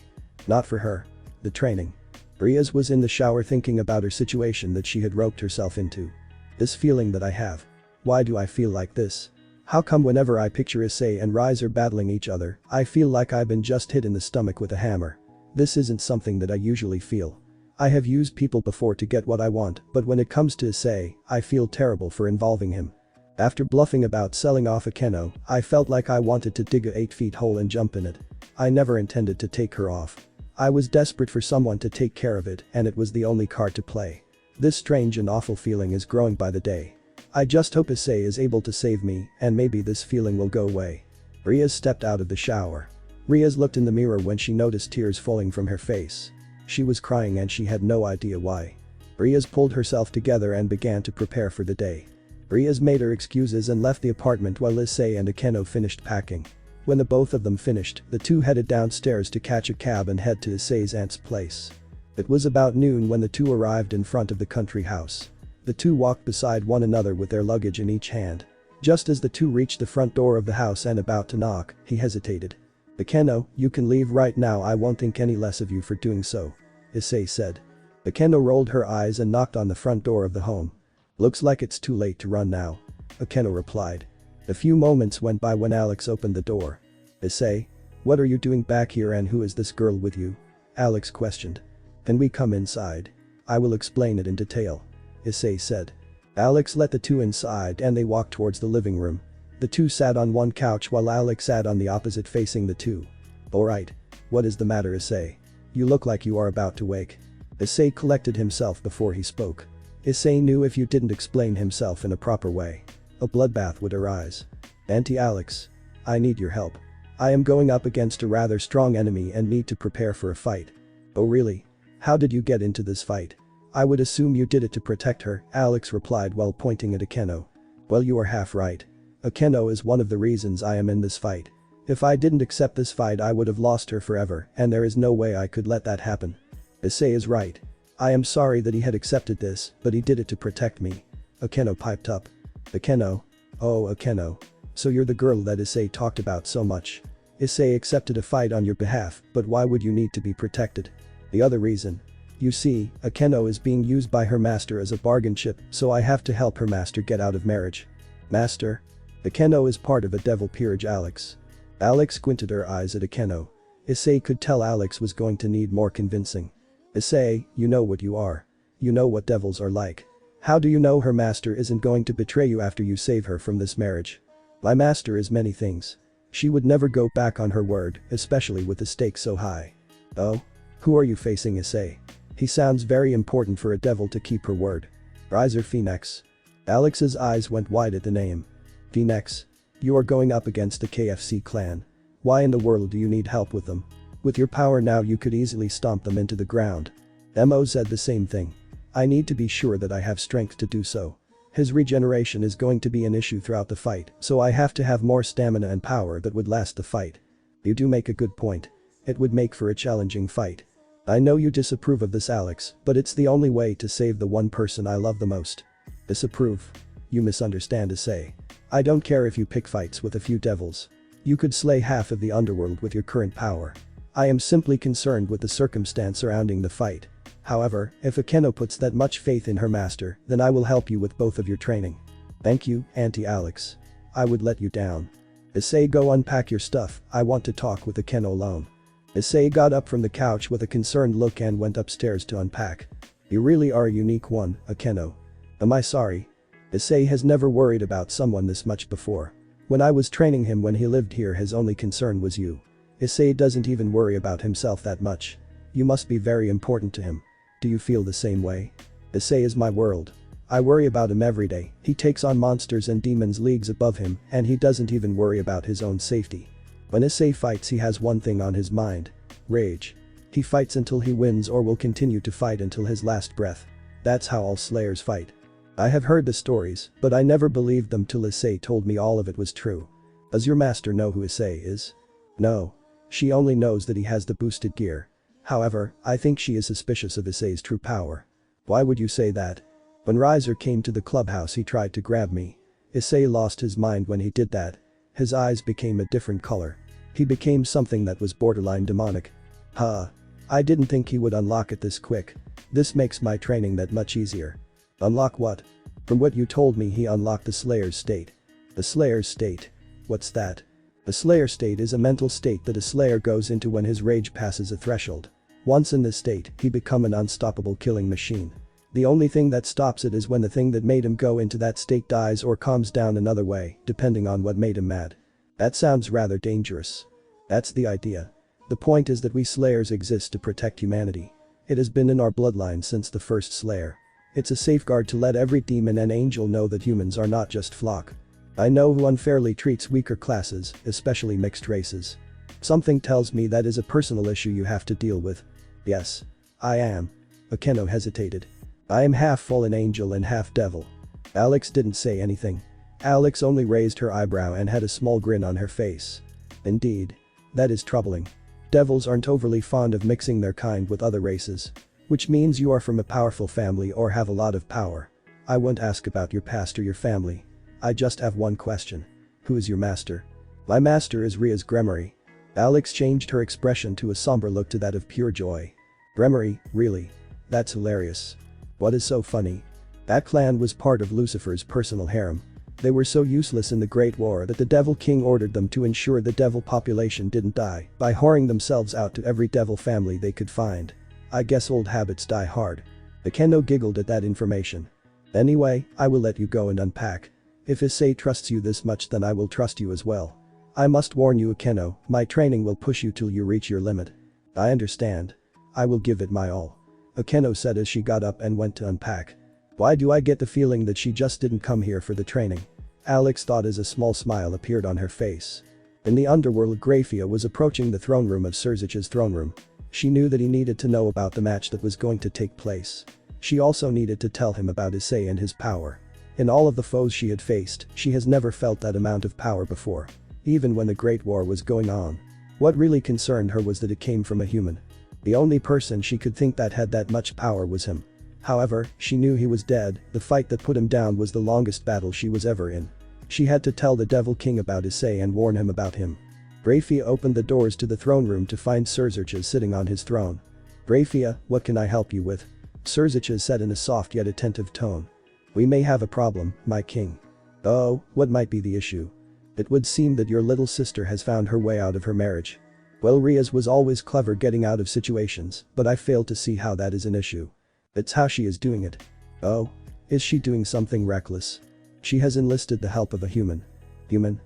Not for her. The training. Riaz was in the shower thinking about her situation that she had roped herself into. This feeling that I have. Why do I feel like this? How come whenever I picture Issei and Riaz are battling each other, I feel like I've been just hit in the stomach with a hammer? This isn't something that I usually feel. I have used people before to get what I want, but when it comes to Issei, I feel terrible for involving him. After bluffing about selling off Akeno, I felt like I wanted to dig a 8 feet hole and jump in it. I never intended to take her off. I was desperate for someone to take care of it and it was the only card to play. This strange and awful feeling is growing by the day. I just hope Issei is able to save me and maybe this feeling will go away. Riaz stepped out of the shower. Riaz looked in the mirror when she noticed tears falling from her face. She was crying and she had no idea why. Riaz pulled herself together and began to prepare for the day. Riaz made her excuses and left the apartment while Issei and Akeno finished packing. When the both of them finished, the two headed downstairs to catch a cab and head to Issei's aunt's place. It was about noon when the two arrived in front of the country house. The two walked beside one another with their luggage in each hand. Just as the two reached the front door of the house and about to knock, he hesitated. Akeno, you can leave right now, I won't think any less of you for doing so. Issei said. Akeno rolled her eyes and knocked on the front door of the home. Looks like it's too late to run now. Akeno replied. A few moments went by when Alex opened the door. Issei? What are you doing back here and who is this girl with you? Alex questioned. Can we come inside? I will explain it in detail. Issei said. Alex let the two inside and they walked towards the living room. The two sat on one couch while Alex sat on the opposite facing the two. Alright. What is the matter, Issei? You look like you are about to wake. Issei collected himself before he spoke. Issei knew if you didn't explain himself in a proper way, a bloodbath would arise. Auntie Alex. I need your help. I am going up against a rather strong enemy and need to prepare for a fight. Oh really? How did you get into this fight? I would assume you did it to protect her, Alex replied while pointing at Akeno. Well, you are half right. Akeno is one of the reasons I am in this fight. If I didn't accept this fight I would have lost her forever and there is no way I could let that happen. Issei is right. I am sorry that he had accepted this, but he did it to protect me. Akeno piped up. Akeno? Oh, Akeno. So you're the girl that Issei talked about so much. Issei accepted a fight on your behalf, but why would you need to be protected? The other reason. You see, Akeno is being used by her master as a bargain chip, so I have to help her master get out of marriage. Master? Akeno is part of a devil peerage, Alex. Alex squinted her eyes at Akeno. Issei could tell Alex was going to need more convincing. Issei, you know what you are. You know what devils are like. How do you know her master isn't going to betray you after you save her from this marriage? My master is many things. She would never go back on her word, especially with the stakes so high. Oh? Who are you facing, Issei? He sounds very important for a devil to keep her word. Riser Phoenix. Alex's eyes went wide at the name. Phoenix. You are going up against the KFC clan. Why in the world do you need help with them? With your power now you could easily stomp them into the ground. Mo said the same thing. I need to be sure that I have strength to do so. His regeneration is going to be an issue throughout the fight, so I have to have more stamina and power that would last the fight. You do make a good point. It would make for a challenging fight. I know you disapprove of this, Alex, but it's the only way to save the one person I love the most. Disapprove? You misunderstand, Issei. I don't care if you pick fights with a few devils. You could slay half of the underworld with your current power. I am simply concerned with the circumstance surrounding the fight. However, if Akeno puts that much faith in her master, then I will help you with both of your training. Thank you, Auntie Alex. I would let you down. Issei, go unpack your stuff, I want to talk with Akeno alone. Issei got up from the couch with a concerned look and went upstairs to unpack. You really are a unique one, Akeno. Am I sorry? Issei has never worried about someone this much before. When I was training him when he lived here, his only concern was you. Issei doesn't even worry about himself that much. You must be very important to him. Do you feel the same way? Issei is my world. I worry about him every day. He takes on monsters and demons leagues above him and he doesn't even worry about his own safety. When Issei fights he has one thing on his mind. Rage. He fights until he wins or will continue to fight until his last breath. That's how all slayers fight. I have heard the stories, but I never believed them till Issei told me all of it was true. Does your master know who Issei is? No. She only knows that he has the boosted gear. However, I think she is suspicious of Issei's true power. Why would you say that? When Riser came to the clubhouse he tried to grab me. Issei lost his mind when he did that. His eyes became a different color. He became something that was borderline demonic. Huh. I didn't think he would unlock it this quick. This makes my training that much easier. Unlock what? From what you told me he unlocked the Slayer's state. The Slayer's state? What's that? The Slayer state is a mental state that a Slayer goes into when his rage passes a threshold. Once in this state, he become an unstoppable killing machine. The only thing that stops it is when the thing that made him go into that state dies or calms down another way, depending on what made him mad. That sounds rather dangerous. That's the idea. The point is that we Slayers exist to protect humanity. It has been in our bloodline since the first Slayer. It's a safeguard to let every demon and angel know that humans are not just flock. I know who unfairly treats weaker classes, especially mixed races. Something tells me that is a personal issue you have to deal with. Yes. I am. Akeno hesitated. I am half fallen angel and half devil. Alex didn't say anything. Alex only raised her eyebrow and had a small grin on her face. Indeed. That is troubling. Devils aren't overly fond of mixing their kind with other races. Which means you are from a powerful family or have a lot of power. I won't ask about your past or your family. I just have one question. Who is your master? My master is Ria's Gremory. Alex changed her expression to a somber look to that of pure joy. Gremory, really? That's hilarious. What is so funny? That clan was part of Lucifer's personal harem. They were so useless in the Great War that the Devil King ordered them to ensure the devil population didn't die by whoring themselves out to every devil family they could find. I guess old habits die hard. Akeno giggled at that information. Anyway, I will let you go and unpack. If Issei trusts you this much, then I will trust you as well. I must warn you, Akeno, my training will push you till you reach your limit. I understand. I will give it my all. Akeno said as she got up and went to unpack. Why do I get the feeling that she just didn't come here for the training? Alex thought as a small smile appeared on her face. In the underworld, Grafia was approaching the throne room of Surzich's throne room. She knew that he needed to know about the match that was going to take place. She also needed to tell him about Issei and his power. In all of the foes she had faced, she has never felt that amount of power before. Even when the Great War was going on. What really concerned her was that it came from a human. The only person she could think that had that much power was him. However, she knew he was dead. The fight that put him down was the longest battle she was ever in. She had to tell the Devil King about Issei and warn him about him. Grafia opened the doors to the throne room to find Surzichas sitting on his throne. Grafia, what can I help you with? Surzichas said in a soft yet attentive tone. We may have a problem, my king. Oh, what might be the issue? It would seem that your little sister has found her way out of her marriage. Well, Riaz was always clever getting out of situations, but I fail to see how that is an issue. It's how she is doing it. Oh? Is she doing something reckless? She has enlisted the help of a human. Human?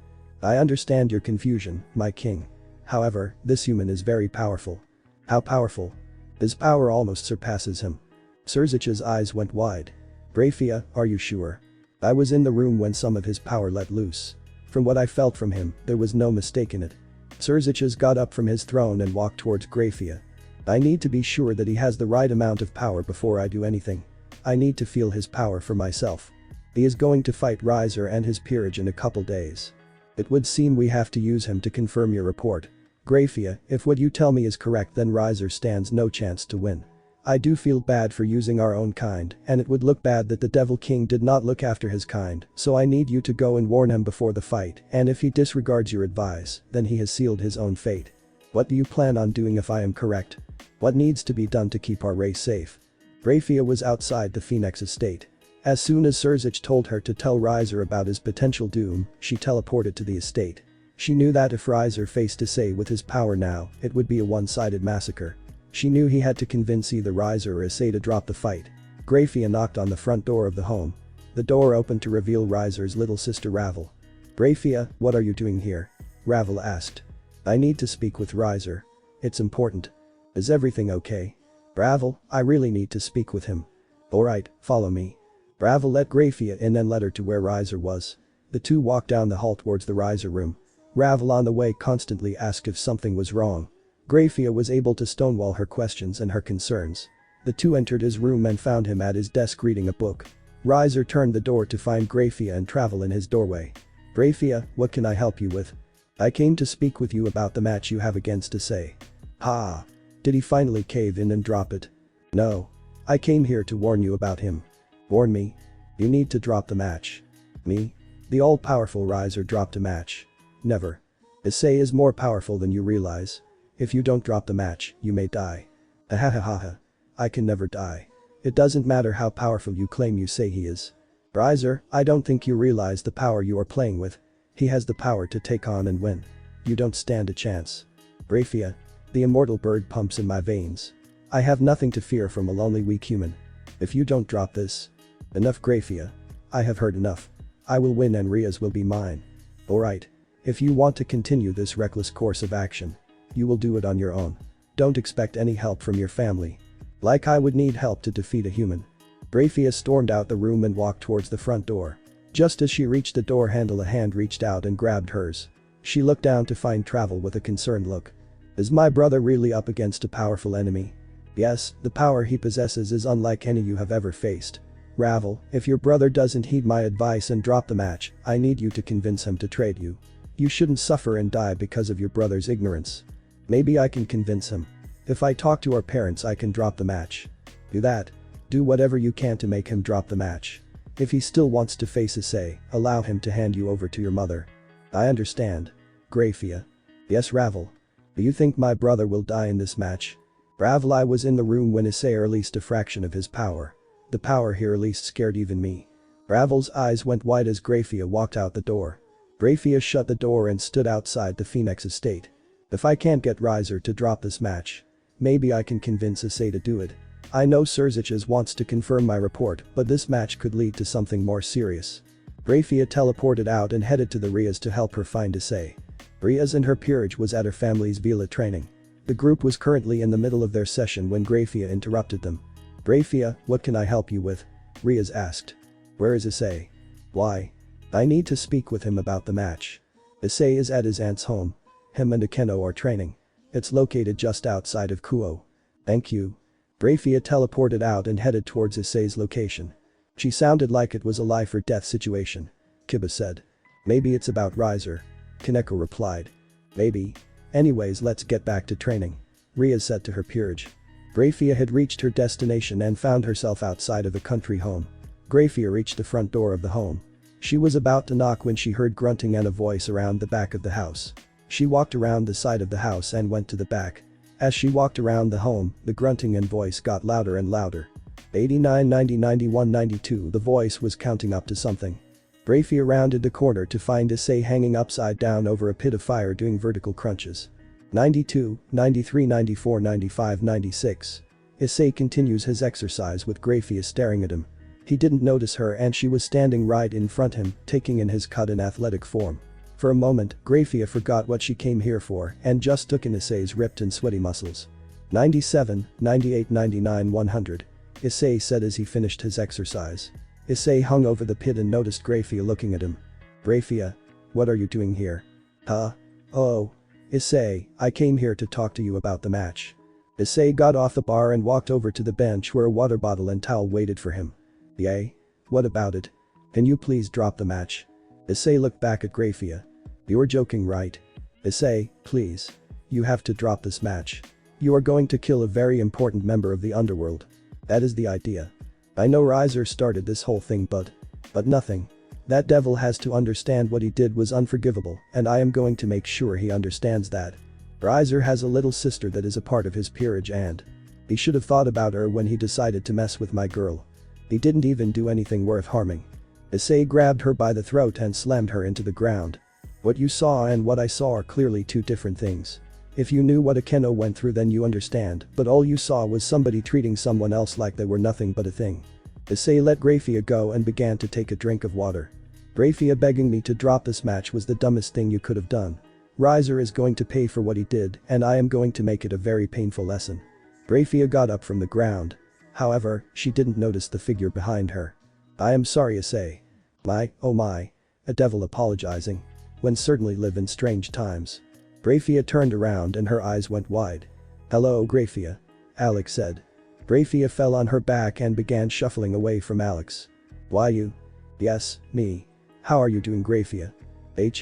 I understand your confusion, my king. However, this human is very powerful. How powerful? His power almost surpasses him. Surzich's eyes went wide. Grafia, are you sure? I was in the room when some of his power let loose. From what I felt from him, there was no mistake in it. Surzichas got up from his throne and walked towards Grafia. I need to be sure that he has the right amount of power before I do anything. I need to feel his power for myself. He is going to fight Riser and his peerage in a couple days. It would seem we have to use him to confirm your report. Grafia, if what you tell me is correct, then Riser stands no chance to win. I do feel bad for using our own kind, and it would look bad that the Devil King did not look after his kind, so I need you to go and warn him before the fight, and if he disregards your advice, then he has sealed his own fate. What do you plan on doing if I am correct? What needs to be done to keep our race safe? Grafia was outside the Phoenix estate. As soon as Surzich told her to tell Riser about his potential doom, she teleported to the estate. She knew that if Riser faced Issei with his power now, it would be a one-sided massacre. She knew he had to convince either Riser or Issei to drop the fight. Grafia knocked on the front door of the home. The door opened to reveal Riser's little sister Ravel. Grafia, what are you doing here? Ravel asked. I need to speak with Riser. It's important. Is everything okay? Ravel, I really need to speak with him. Alright, follow me. Ravel let Grafia in and led her to where Riser was. The two walked down the hall towards the Riser room. Ravel on the way constantly asked if something was wrong. Grafia was able to stonewall her questions and her concerns. The two entered his room and found him at his desk reading a book. Riser turned the door to find Grafia and Travel in his doorway. Grafia, what can I help you with? I came to speak with you about the match you have against Issei. Ha! Did he finally cave in and drop it? No. I came here to warn you about him. Warn me? You need to drop the match. Me? The all-powerful Riser dropped a match. Never. Issei is more powerful than you realize. If you don't drop the match, you may die. Ahahaha. I can never die. It doesn't matter how powerful you claim you say he is. Riser, I don't think you realize the power you are playing with. He has the power to take on and win. You don't stand a chance. Grafia. The immortal bird pumps in my veins. I have nothing to fear from a lonely weak human. If you don't drop this. Enough, Grafia. I have heard enough. I will win and Riaz will be mine. Alright. If you want to continue this reckless course of action, you will do it on your own. Don't expect any help from your family. Like I would need help to defeat a human. Grafia stormed out the room and walked towards the front door. Just as she reached the door handle, a hand reached out and grabbed hers. She looked down to find Travel with a concerned look. Is my brother really up against a powerful enemy? Yes, the power he possesses is unlike any you have ever faced. Ravel, if your brother doesn't heed my advice and drop the match, I need you to convince him to trade you. You shouldn't suffer and die because of your brother's ignorance. Maybe I can convince him. If I talk to our parents, I can drop the match. Do that. Do whatever you can to make him drop the match. If he still wants to face Issei, allow him to hand you over to your mother. I understand. Grafia. Yes, Ravel. Do you think my brother will die in this match? Ravel, I was in the room when Issei released a fraction of his power. The power here at least scared even me. Ravel's eyes went wide as Grafia walked out the door. Grafia shut the door and stood outside the Phoenix estate. If I can't get Riser to drop this match, maybe I can convince Issei to do it. I know Surziches wants to confirm my report, but this match could lead to something more serious. Grafia teleported out and headed to the Rias to help her find Issei. Rias and her peerage was at her family's villa training. The group was currently in the middle of their session when Grafia interrupted them. "Grafia, what can I help you with?" Rias asked. "Where is Issei?" "Why?" "I need to speak with him about the match." "Issei is at his aunt's home. Him and Akeno are training. It's located just outside of Kuo." "Thank you." Grafia teleported out and headed towards Issei's location. She sounded like it was a life or death situation. Kiba said. "Maybe it's about Riser." Kaneko replied. "Maybe. Anyways, let's get back to training," Ria said to her peerage. Grafia had reached her destination and found herself outside of a country home. Grafia reached the front door of the home. She was about to knock when she heard grunting and a voice around the back of the house. She walked around the side of the house and went to the back. As she walked around the home, the grunting and voice got louder and louder. 89, 90, 91, 92. The voice was counting up to something. Grafia rounded the corner to find Issei hanging upside down over a pit of fire doing vertical crunches. 92, 93, 94, 95, 96. Issei continues his exercise with Grafia staring at him. He didn't notice her and she was standing right in front him, taking in his cut and athletic form. For a moment, Grafia forgot what she came here for and just took in Issei's ripped and sweaty muscles. 97, 98, 99, 100. Issei said as he finished his exercise. Issei hung over the pit and noticed Grafia looking at him. "Grafia, what are you doing here?" "Huh? Oh. Issei, I came here to talk to you about the match." Issei got off the bar and walked over to the bench where a water bottle and towel waited for him. "Yay? What about it? Can you please drop the match?" Issei looked back at Grafia. "You're joking, right?" "Issei, please. You have to drop this match. You are going to kill a very important member of the underworld. That is the idea. I know Riser started this whole thing but nothing. That devil has to understand what he did was unforgivable and I am going to make sure he understands that. Riser has a little sister that is a part of his peerage and he should have thought about her when he decided to mess with my girl. He didn't even do anything worth harming." Issei grabbed her by the throat and slammed her into the ground. "What you saw and what I saw are clearly two different things. If you knew what Akeno went through then you understand, but all you saw was somebody treating someone else like they were nothing but a thing." Issei let Grafia go and began to take a drink of water. "Grafia begging me to drop this match was the dumbest thing you could have done. Riser is going to pay for what he did and I am going to make it a very painful lesson." Grafia got up from the ground. However, she didn't notice the figure behind her. "I am sorry, Issei. Oh my. A devil apologizing. When certainly live in strange times." Grafia turned around and her eyes went wide. "Hello, Grafia," Alex said. Grafia fell on her back and began shuffling away from Alex. "Why you?" "Yes, me. How are you doing, Grafia?"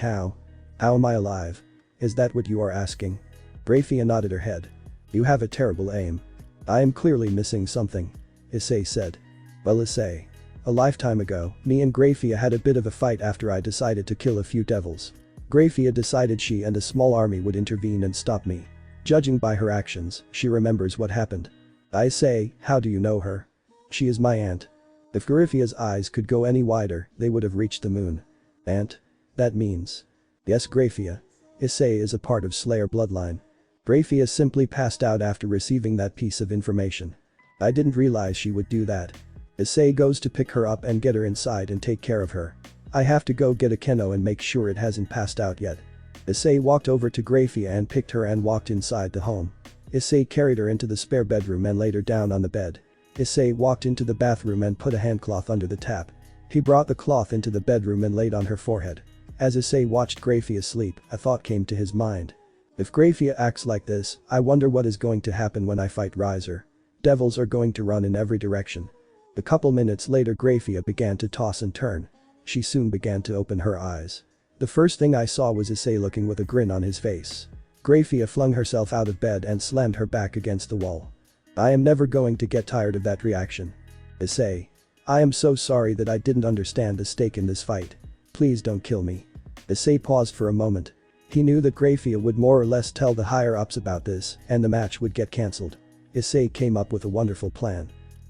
How am I alive? Is that what you are asking?" Grafia nodded her head. "You have a terrible aim. I am clearly missing something," Issei said. "Well, Issei. A lifetime ago, me and Grafia had a bit of a fight after I decided to kill a few devils. Grafia decided she and a small army would intervene and stop me. Judging by her actions, she remembers what happened." "I say, how do you know her?" "She is my aunt." If Grafia's eyes could go any wider, they would have reached the moon. "Aunt? That means..." "Yes, Grafia. Issei is a part of Slayer bloodline." Grafia simply passed out after receiving that piece of information. "I didn't realize she would do that." Issei goes to pick her up and get her inside and take care of her. "I have to go get Akeno and make sure it hasn't passed out yet." Issei walked over to Grafia and picked her and walked inside the home. Issei carried her into the spare bedroom and laid her down on the bed. Issei walked into the bathroom and put a handcloth under the tap. He brought the cloth into the bedroom and laid on her forehead. As Issei watched Grafia sleep, a thought came to his mind. If Grafia acts like this, I wonder what is going to happen when I fight Riser. Devils are going to run in every direction. A couple minutes later Grafia began to toss and turn. She soon began to open her eyes. The first thing I saw was Issei looking with a grin on his face. Grafia flung herself out of bed and slammed her back against the wall. "I am never going to get tired of that reaction. Issei. I am so sorry that I didn't understand the stake in this fight. Please don't kill me." Issei paused for a moment. He knew that Grafia would more or less tell the higher-ups about this and the match would get cancelled. Issei came up with a wonderful plan.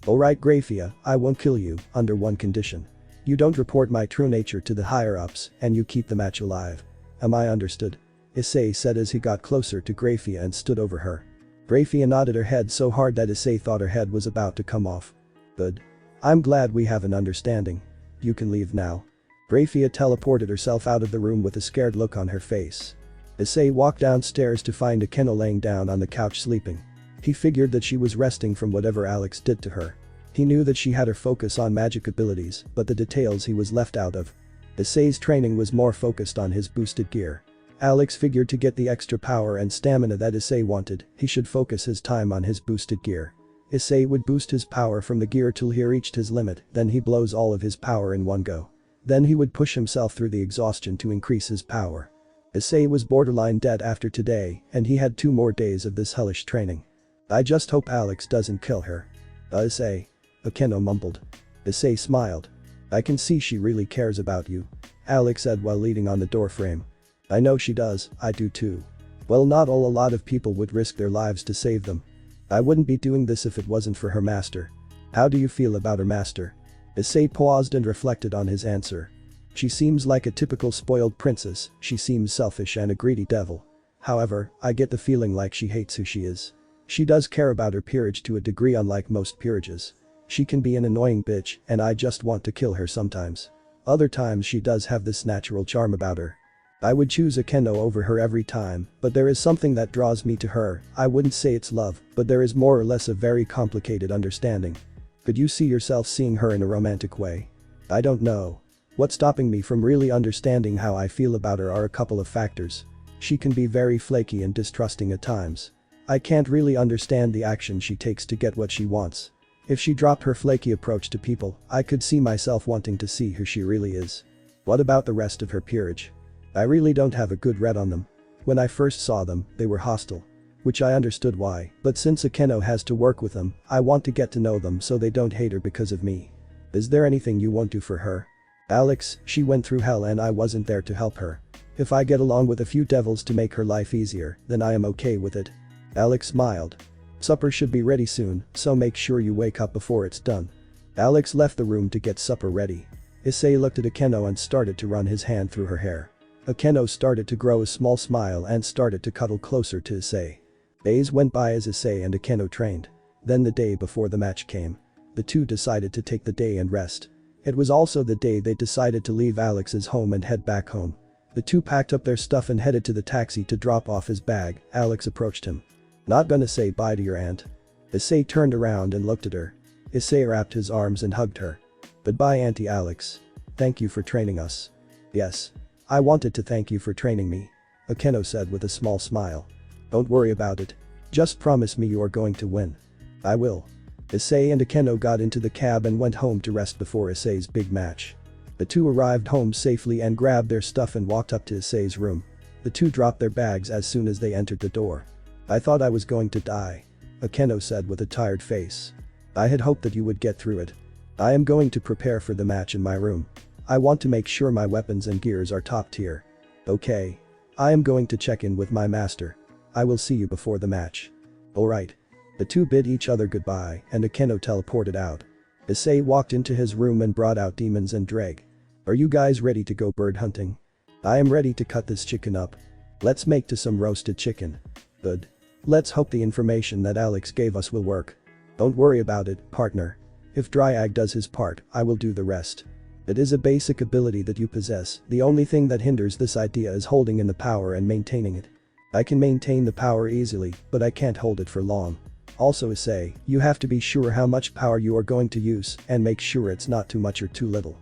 Alright Grafia, I won't kill you, under one condition. You don't report my true nature to the higher-ups, and you keep the match alive. Am I understood? Issei said as he got closer to Grafia and stood over her. Grafia nodded her head so hard that Issei thought her head was about to come off. Good. I'm glad we have an understanding. You can leave now. Grafia teleported herself out of the room with a scared look on her face. Issei walked downstairs to find Akeno laying down on the couch sleeping. He figured that she was resting from whatever Alex did to her. He knew that she had her focus on magic abilities, but the details he was left out of. Issei's training was more focused on his boosted gear. Alex figured to get the extra power and stamina that Issei wanted, he should focus his time on his boosted gear. Issei would boost his power from the gear till he reached his limit, then he blows all of his power in one go. Then he would push himself through the exhaustion to increase his power. Issei was borderline dead after today, and he had 2 more days of this hellish training. I just hope Alex doesn't kill her. Issei. Akeno mumbled. Issei smiled. I can see she really cares about you. Alex said while leaning on the doorframe. I know she does, I do too. Well, not a lot of people would risk their lives to save them. I wouldn't be doing this if it wasn't for her master. How do you feel about her master? Issei paused and reflected on his answer. She seems like a typical spoiled princess, she seems selfish and a greedy devil. However, I get the feeling like she hates who she is. She does care about her peerage to a degree unlike most peerages. She can be an annoying bitch and I just want to kill her sometimes. Other times she does have this natural charm about her. I would choose Akeno over her every time, but there is something that draws me to her. I wouldn't say it's love, but there is more or less a very complicated understanding. Could you see yourself seeing her in a romantic way? I don't know. What's stopping me from really understanding how I feel about her are a couple of factors. She can be very flaky and distrusting at times. I can't really understand the action she takes to get what she wants. If she dropped her flaky approach to people, I could see myself wanting to see who she really is. What about the rest of her peerage? I really don't have a good read on them. When I first saw them, they were hostile. Which I understood why, but since Akeno has to work with them, I want to get to know them so they don't hate her because of me. Is there anything you won't do for her? Alex, she went through hell and I wasn't there to help her. If I get along with a few devils to make her life easier, then I am okay with it. Alex smiled. Supper should be ready soon, so make sure you wake up before it's done. Alex left the room to get supper ready. Issei looked at Akeno and started to run his hand through her hair. Akeno started to grow a small smile and started to cuddle closer to Issei. Days went by as Issei and Akeno trained. Then the day before the match came. The two decided to take the day and rest. It was also the day they decided to leave Alex's home and head back home. The two packed up their stuff and headed to the taxi to drop off his bag. Alex approached him. Not gonna say bye to your aunt? Issei turned around and looked at her. Issei wrapped his arms and hugged her. Goodbye Auntie Alex. Thank you for training us. Yes. I wanted to thank you for training me. Akeno said with a small smile. Don't worry about it. Just promise me you are going to win. I will. Issei and Akeno got into the cab and went home to rest before Issei's big match. The two arrived home safely and grabbed their stuff and walked up to Issei's room. The two dropped their bags as soon as they entered the door. I thought I was going to die. Akeno said with a tired face. I had hoped that you would get through it. I am going to prepare for the match in my room. I want to make sure my weapons and gears are top tier. Okay. I am going to check in with my master. I will see you before the match. Alright. The two bid each other goodbye and Akeno teleported out. Issei walked into his room and brought out demons and Dreg. Are you guys ready to go bird hunting? I am ready to cut this chicken up. Let's make to some roasted chicken. Good. Let's hope the information that Alex gave us will work. Don't worry about it, partner. If Dryag does his part, I will do the rest. It is a basic ability that you possess, the only thing that hinders this idea is holding in the power and maintaining it. I can maintain the power easily, but I can't hold it for long. Also Issei, you have to be sure how much power you are going to use and make sure it's not too much or too little.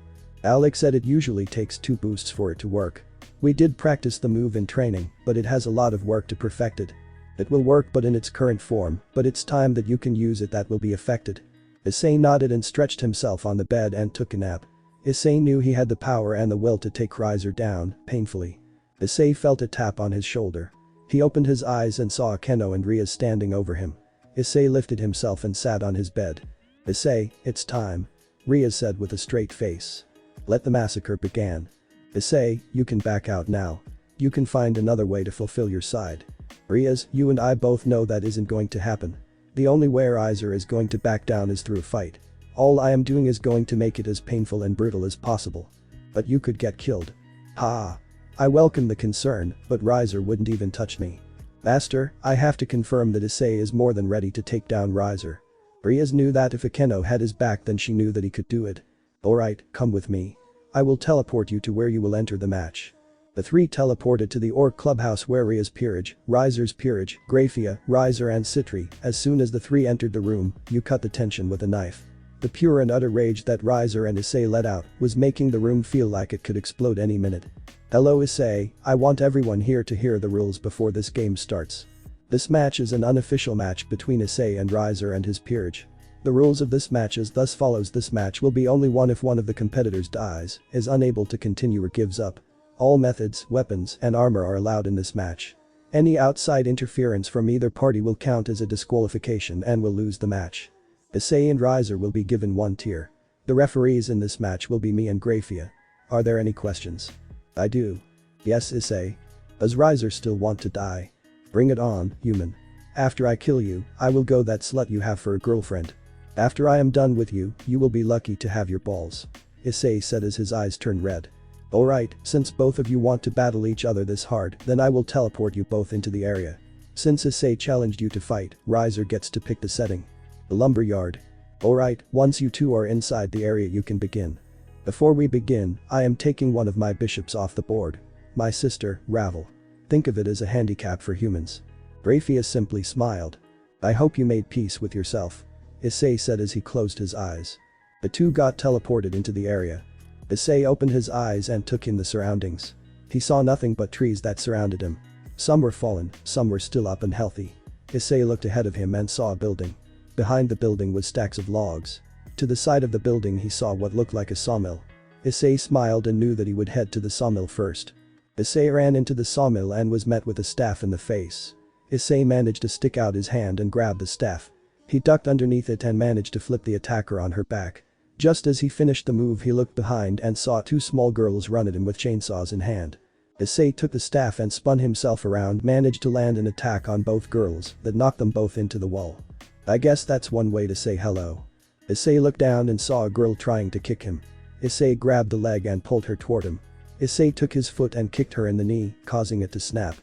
Alex said it usually takes 2 boosts for it to work. We did practice the move in training, but it has a lot of work to perfect it. It will work but in its current form, but it's time that you can use it that will be affected. Issei nodded and stretched himself on the bed and took a nap. Issei knew he had the power and the will to take Riser down, painfully. Issei felt a tap on his shoulder. He opened his eyes and saw Akeno and Ria standing over him. Issei lifted himself and sat on his bed. Issei, it's time. Ria said with a straight face. Let the massacre begin. Issei, you can back out now. You can find another way to fulfill your side. Rias, you and I both know that isn't going to happen. The only way Riser is going to back down is through a fight. All I am doing is going to make it as painful and brutal as possible. But you could get killed. Ha. I welcome the concern, but Riser wouldn't even touch me. Master, I have to confirm that Issei is more than ready to take down Riser. Briaz knew that if Akeno had his back then she knew that he could do it. Alright, come with me. I will teleport you to where you will enter the match. The three teleported to the Orc clubhouse where Ria's peerage, Riser's peerage, Grafia, Riser and Citri. As soon as the three entered the room, you cut the tension with a knife. The pure and utter rage that Riser and Issei let out was making the room feel like it could explode any minute. Hello Issei, I want everyone here to hear the rules before this game starts. This match is an unofficial match between Issei and Riser and his peerage. The rules of this match is thus follows. This match will be only won if one of the competitors dies, is unable to continue or gives up. All methods, weapons, and armor are allowed in this match. Any outside interference from either party will count as a disqualification and will lose the match. Issei and Riser will be given one tier. The referees in this match will be me and Grafia. Are there any questions? I do. Yes Issei. Does Riser still want to die? Bring it on, human. After I kill you, I will go that slut you have for a girlfriend. After I am done with you, you will be lucky to have your balls. Issei said as his eyes turned red. Alright, since both of you want to battle each other this hard, then I will teleport you both into the area. Since Issei challenged you to fight, Riser gets to pick the setting. The lumberyard. Alright, once you two are inside the area you can begin. Before we begin, I am taking one of my bishops off the board. My sister, Ravel. Think of it as a handicap for humans. Grafia simply smiled. I hope you made peace with yourself. Issei said as he closed his eyes. The two got teleported into the area. Issei opened his eyes and took in the surroundings. He saw nothing but trees that surrounded him. Some were fallen, some were still up and healthy. Issei looked ahead of him and saw a building. Behind the building was stacks of logs. To the side of the building he saw what looked like a sawmill. Issei smiled and knew that he would head to the sawmill first. Issei ran into the sawmill and was met with a staff in the face. Issei managed to stick out his hand and grab the staff. He ducked underneath it and managed to flip the attacker on her back. Just as he finished the move he looked behind and saw two small girls run at him with chainsaws in hand. Issei took the staff and spun himself around, managed to land an attack on both girls that knocked them both into the wall. I guess that's one way to say hello. Issei looked down and saw a girl trying to kick him. Issei grabbed the leg and pulled her toward him. Issei took his foot and kicked her in the knee, causing it to snap.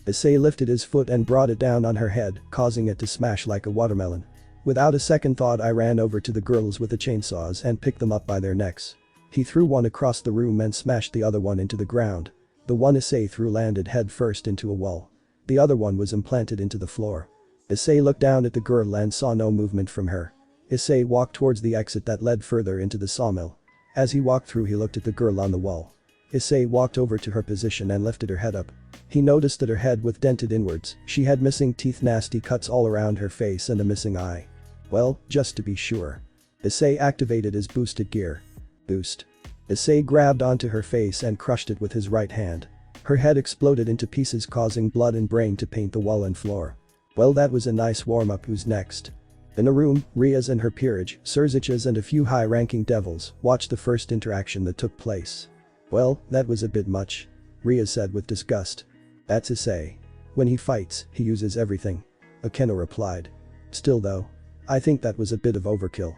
Issei lifted his foot and brought it down on her head, causing it to smash like a watermelon. Without a second thought I ran over to the girls with the chainsaws and picked them up by their necks. He threw one across the room and smashed the other one into the ground. The one Issei threw landed head first into a wall. The other one was implanted into the floor. Issei looked down at the girl and saw no movement from her. Issei walked towards the exit that led further into the sawmill. As he walked through he looked at the girl on the wall. Issei walked over to her position and lifted her head up. He noticed that her head was dented inwards, she had missing teeth, nasty cuts all around her face and a missing eye. Well, just to be sure. Issei activated his boosted gear. Boost. Issei grabbed onto her face and crushed it with his right hand. Her head exploded into pieces causing blood and brain to paint the wall and floor. Well, that was a nice warm-up. Who's next? In a room, Riaz and her peerage, Surziches and a few high-ranking devils watched the first interaction that took place. Well, that was a bit much. Riaz said with disgust. That's Issei. When he fights, he uses everything. Akeno replied. Still though. I think that was a bit of overkill.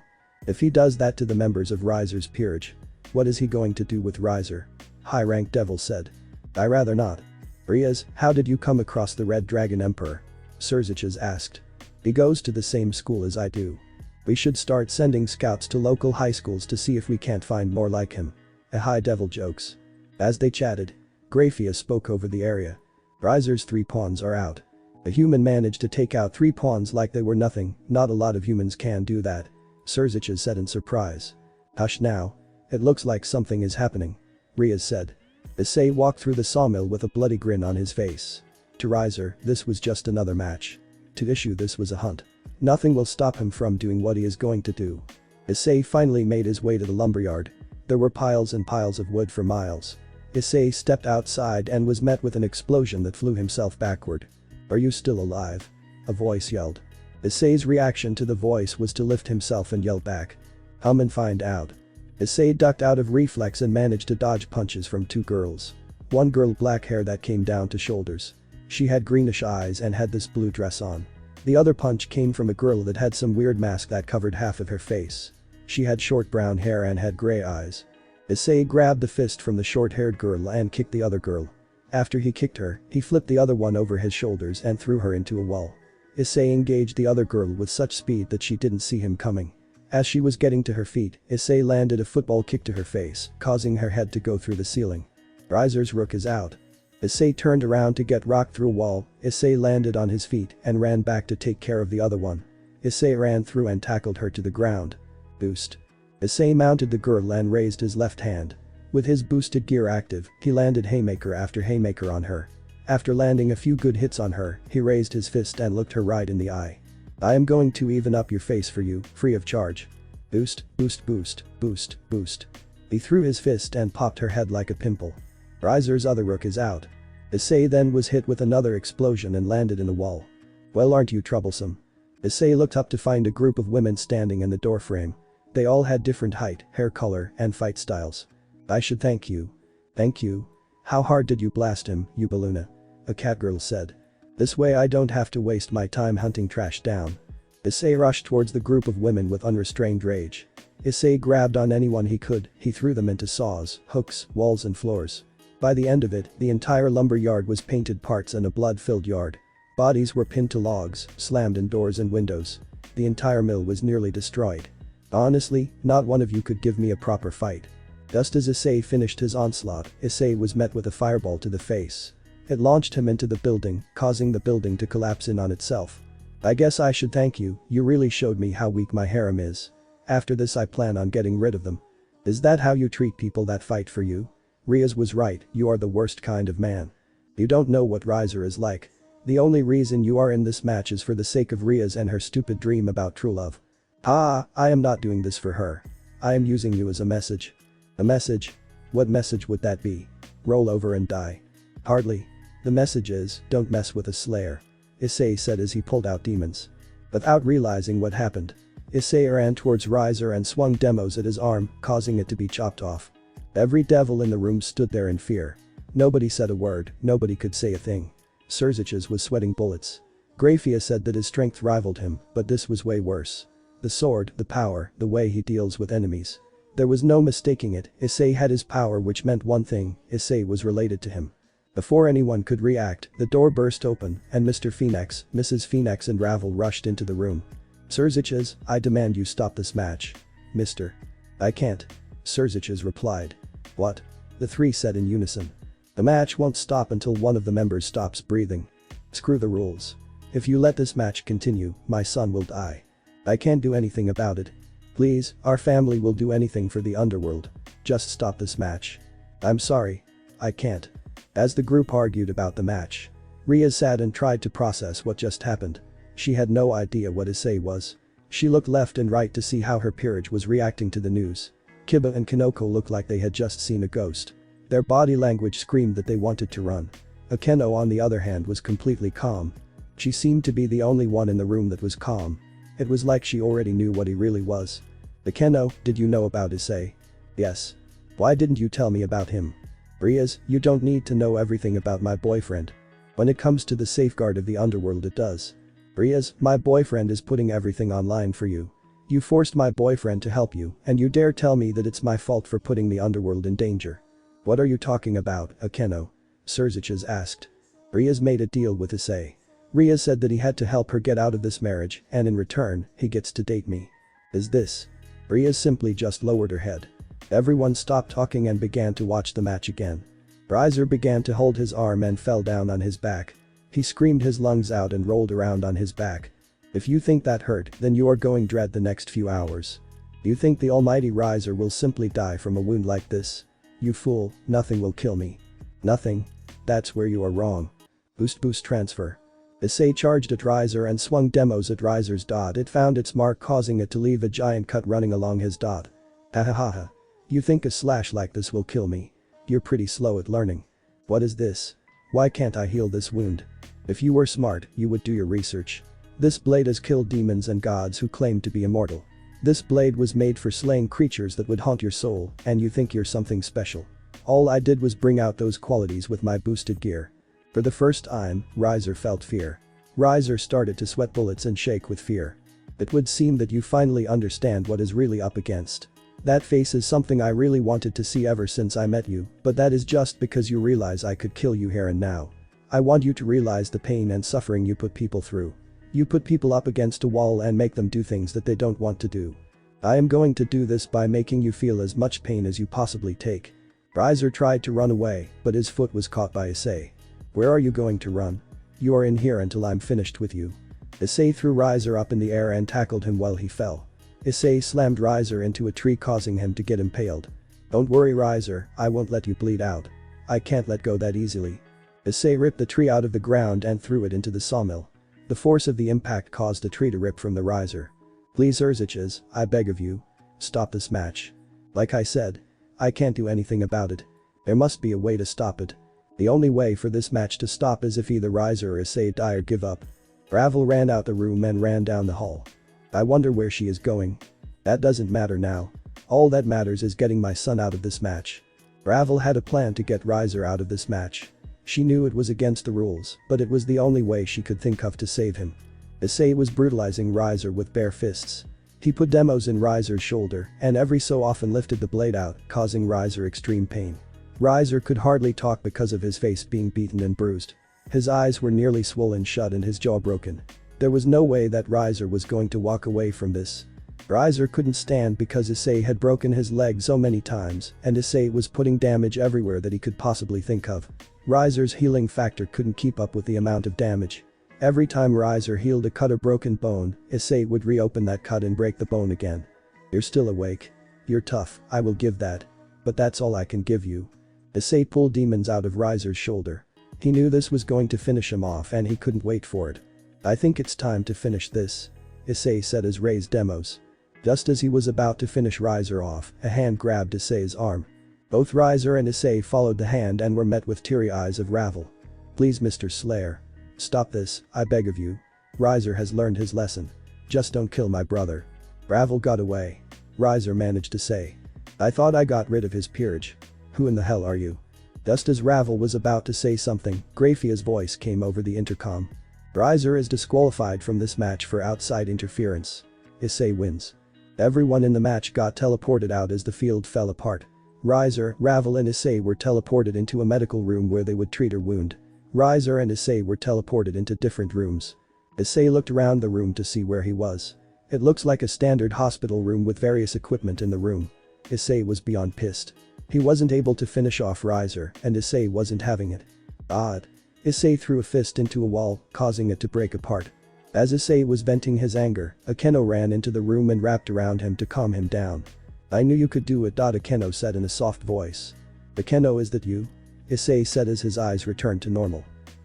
If he does that to the members of Riser's peerage, what is he going to do with Riser? High-ranked devil said. I rather not. Riaz, how did you come across the Red Dragon Emperor? Surziches asked. He goes to the same school as I do. We should start sending scouts to local high schools to see if we can't find more like him. A high devil jokes. As they chatted, Grafia spoke over the area. Riser's 3 pawns are out. A human managed to take out 3 pawns like they were nothing, not a lot of humans can do that. Surziches said in surprise. Hush now. It looks like something is happening. Riaz said. Issei walked through the sawmill with a bloody grin on his face. To Riser, this was just another match. To Issei this was a hunt. Nothing will stop him from doing what he is going to do. Issei finally made his way to the lumberyard. There were piles and piles of wood for miles. Issei stepped outside and was met with an explosion that flew himself backward. Are you still alive? A voice yelled. Issei's reaction to the voice was to lift himself and yell back. Hum and find out. Issei ducked out of reflex and managed to dodge punches from 2 girls. One girl black hair that came down to shoulders. She had greenish eyes and had this blue dress on. The other punch came from a girl that had some weird mask that covered half of her face. She had short brown hair and had grey eyes. Issei grabbed the fist from the short-haired girl and kicked the other girl. After he kicked her, he flipped the other one over his shoulders and threw her into a wall. Issei engaged the other girl with such speed that she didn't see him coming. As she was getting to her feet, Issei landed a football kick to her face, causing her head to go through the ceiling. Riser's rook is out. Issei turned around to get rocked through a wall. Issei landed on his feet and ran back to take care of the other one. Issei ran through and tackled her to the ground. Boost. Issei mounted the girl and raised his left hand. With his boosted gear active, he landed haymaker after haymaker on her. After landing a few good hits on her, he raised his fist and looked her right in the eye. I am going to even up your face for you, free of charge. Boost, boost, boost, boost, boost. He threw his fist and popped her head like a pimple. Riser's other rook is out. Issei then was hit with another explosion and landed in a wall. Well, aren't you troublesome? Issei looked up to find a group of women standing in the doorframe. They all had different height, hair color, and fight styles. I should thank you. Thank you. How hard did you blast him, you balloona? A catgirl said. This way I don't have to waste my time hunting trash down. Issei rushed towards the group of women with unrestrained rage. Issei grabbed on anyone he could, he threw them into saws, hooks, walls and floors. By the end of it, the entire lumber yard was painted parts and a blood-filled yard. Bodies were pinned to logs, slammed in doors and windows. The entire mill was nearly destroyed. Honestly, not one of you could give me a proper fight. Just as Issei finished his onslaught, Issei was met with a fireball to the face. It launched him into the building, causing the building to collapse in on itself. I guess I should thank you, you really showed me how weak my harem is. After this I plan on getting rid of them. Is that how you treat people that fight for you? Riaz was right, you are the worst kind of man. You don't know what Riser is like. The only reason you are in this match is for the sake of Riaz and her stupid dream about true love. I am not doing this for her. I am using you as a message. A message? What message would that be? Roll over and die. Hardly. The message is, don't mess with a slayer. Issei said as he pulled out demons. Without realizing what happened, Issei ran towards Riser and swung demos at his arm, causing it to be chopped off. Every devil in the room stood there in fear. Nobody said a word, nobody could say a thing. Serziches was sweating bullets. Grafia said that his strength rivaled him, but this was way worse. The sword, the power, the way he deals with enemies. There was no mistaking it, Issei had his power, which meant one thing, Issei was related to him. Before anyone could react, the door burst open and Mr. Phoenix, Mrs. Phoenix and Ravel rushed into the room. Serziches, I demand you stop this match. Mr. I can't. Serziches replied. What? The three said in unison. The match won't stop until one of the members stops breathing. Screw the rules. If you let this match continue, my son will die. I can't do anything about it. Please, our family will do anything for the underworld. Just stop this match. I'm sorry. I can't. As the group argued about the match, Ria sat and tried to process what just happened. She had no idea what Issei was. She looked left and right to see how her peerage was reacting to the news. Kiba and Kanoko looked like they had just seen a ghost. Their body language screamed that they wanted to run. Akeno on the other hand was completely calm. She seemed to be the only one in the room that was calm. It was like she already knew what he really was. Akeno, did you know about Issei? Yes. Why didn't you tell me about him? Riaz, you don't need to know everything about my boyfriend. When it comes to the safeguard of the underworld it does. Riaz, my boyfriend is putting everything online for you. You forced my boyfriend to help you and you dare tell me that it's my fault for putting the underworld in danger. What are you talking about, Akeno? Serziches asked. Riaz made a deal with Issei. Riaz said that he had to help her get out of this marriage and in return, he gets to date me. Is this? Riaz simply just lowered her head. Everyone stopped talking and began to watch the match again. Riser began to hold his arm and fell down on his back. He screamed his lungs out and rolled around on his back. If you think that hurt, then you are going dread the next few hours. You think the almighty Riser will simply die from a wound like this? You fool, nothing will kill me. Nothing? That's where you are wrong. Boost transfer. Issei charged at Riser and swung demos at Riser's dot. It found its mark, causing it to leave a giant cut running along his dot. Ha. You think a slash like this will kill me? You're pretty slow at learning. What is this? Why can't I heal this wound? If you were smart, you would do your research. This blade has killed demons and gods who claim to be immortal. This blade was made for slaying creatures that would haunt your soul, and you think you're something special. All I did was bring out those qualities with my boosted gear. For the first time, Riser felt fear. Riser started to sweat bullets and shake with fear. It would seem that you finally understand what is really up against. That face is something I really wanted to see ever since I met you, but that is just because you realize I could kill you here and now. I want you to realize the pain and suffering you put people through. You put people up against a wall and make them do things that they don't want to do. I am going to do this by making you feel as much pain as you possibly take. Riser tried to run away, but his foot was caught by Issei. Where are you going to run? You are in here until I'm finished with you. Issei threw Riser up in the air and tackled him while he fell. Issei slammed Riser into a tree, causing him to get impaled. Don't worry, Riser, I won't let you bleed out. I can't let go that easily. Issei ripped the tree out of the ground and threw it into the sawmill. The force of the impact caused the tree to rip from the riser. Please, Issei, I beg of you. Stop this match. Like I said, I can't do anything about it. There must be a way to stop it. The only way for this match to stop is if either Riser or Issei die or give up. Ravel ran out the room and ran down the hall. I wonder where she is going. That doesn't matter now. All that matters is getting my son out of this match. Ravel had a plan to get Riser out of this match. She knew it was against the rules, but it was the only way she could think of to save him. Issei was brutalizing Riser with bare fists. He put demos in Riser's shoulder and every so often lifted the blade out, causing Riser extreme pain. Riser could hardly talk because of his face being beaten and bruised. His eyes were nearly swollen shut and his jaw broken. There was no way that Riser was going to walk away from this. Riser couldn't stand because Issei had broken his leg so many times and Issei was putting damage everywhere that he could possibly think of. Riser's healing factor couldn't keep up with the amount of damage. Every time Riser healed a cut or broken bone, Issei would reopen that cut and break the bone again. You're still awake. You're tough, I will give that. But that's all I can give you. Issei pulled demons out of Riser's shoulder. He knew this was going to finish him off and he couldn't wait for it. I think it's time to finish this, Issei said as raised demos. Just as he was about to finish Riser off, a hand grabbed Issei's arm. Both Riser and Issei followed the hand and were met with teary eyes of Ravel. Please, Mr. Slayer. Stop this, I beg of you. Riser has learned his lesson. Just don't kill my brother. Ravel got away. Riser managed to say. I thought I got rid of his peerage. Who in the hell are you? Just as Ravel was about to say something, Graphia's voice came over the intercom. Riser is disqualified from this match for outside interference. Issei wins. Everyone in the match got teleported out as the field fell apart. Riser, Ravel and Issei were teleported into a medical room where they would treat her wound. Riser and Issei were teleported into different rooms. Issei looked around the room to see where he was. It looks like a standard hospital room with various equipment in the room. Issei was beyond pissed. He wasn't able to finish off Riser and Issei wasn't having it. Odd. Issei threw a fist into a wall, causing it to break apart. As Issei was venting his anger, Akeno ran into the room and wrapped around him to calm him down. I knew you could do it. Akeno said in a soft voice. Akeno, is that you? Issei said as his eyes returned to normal.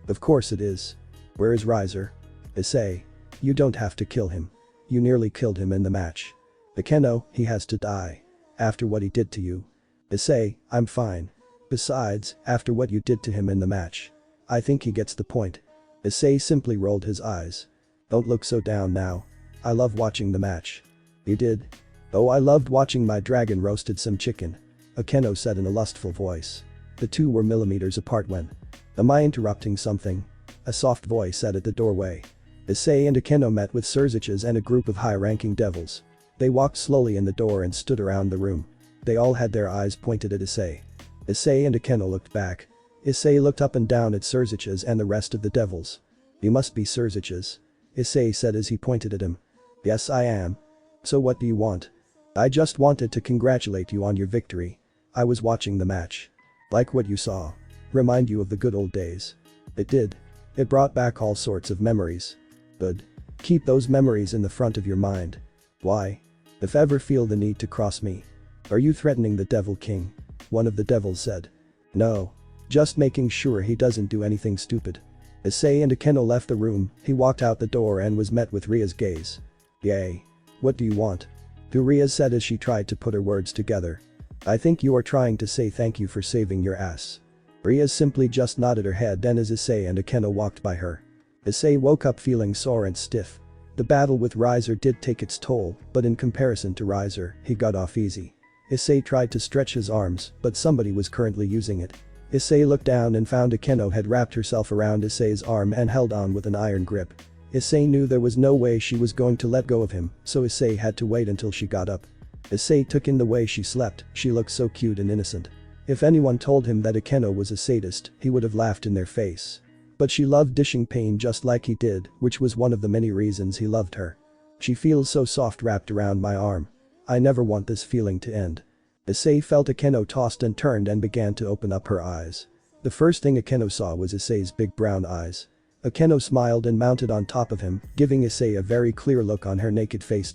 Of course it is. Where is Riser? Issei. You don't have to kill him. You nearly killed him in the match. Akeno, he has to die. After what he did to you. Issei, I'm fine. Besides, after what you did to him in the match. I think he gets the point. Issei simply rolled his eyes. Don't look so down now. I love watching the match. You did? Oh, I loved watching my dragon roasted some chicken. Akeno said in a lustful voice. The two were millimeters apart when. Am I interrupting something? A soft voice said at the doorway. Issei and Akeno met with Surziches and a group of high-ranking devils. They walked slowly in the door and stood around the room. They all had their eyes pointed at Issei. Issei and Akeno looked back. Issei looked up and down at Surziches and the rest of the devils. You must be Surziches. Issei said as he pointed at him. Yes, I am. So what do you want? I just wanted to congratulate you on your victory. I was watching the match. Like what you saw. Remind you of the good old days. It did. It brought back all sorts of memories. Good. Keep those memories in the front of your mind. Why? If ever feel the need to cross me. Are you threatening the Devil King? One of the devils said. No. Just making sure he doesn't do anything stupid. Issei and Akeno left the room. He walked out the door and was met with Ria's gaze. Yay. What do you want? Ria said as she tried to put her words together. I think you are trying to say thank you for saving your ass. Ria simply just nodded her head then as Issei and Akeno walked by her. Issei woke up feeling sore and stiff. The battle with Riser did take its toll, but in comparison to Riser, he got off easy. Issei tried to stretch his arms, but somebody was currently using it. Issei looked down and found Akeno had wrapped herself around Issei's arm and held on with an iron grip. Issei knew there was no way she was going to let go of him, so Issei had to wait until she got up. Issei took in the way she slept, she looked so cute and innocent. If anyone told him that Akeno was a sadist, he would have laughed in their face. But she loved dishing pain just like he did, which was one of the many reasons he loved her. She feels so soft wrapped around my arm. I never want this feeling to end. Issei felt Akeno tossed and turned and began to open up her eyes. The first thing Akeno saw was Issei's big brown eyes. Akeno smiled and mounted on top of him, giving Issei a very clear look on her naked face.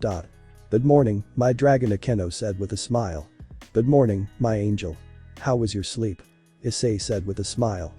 Good morning, my dragon, Akeno said with a smile. Good morning, my angel. How was your sleep? Issei said with a smile.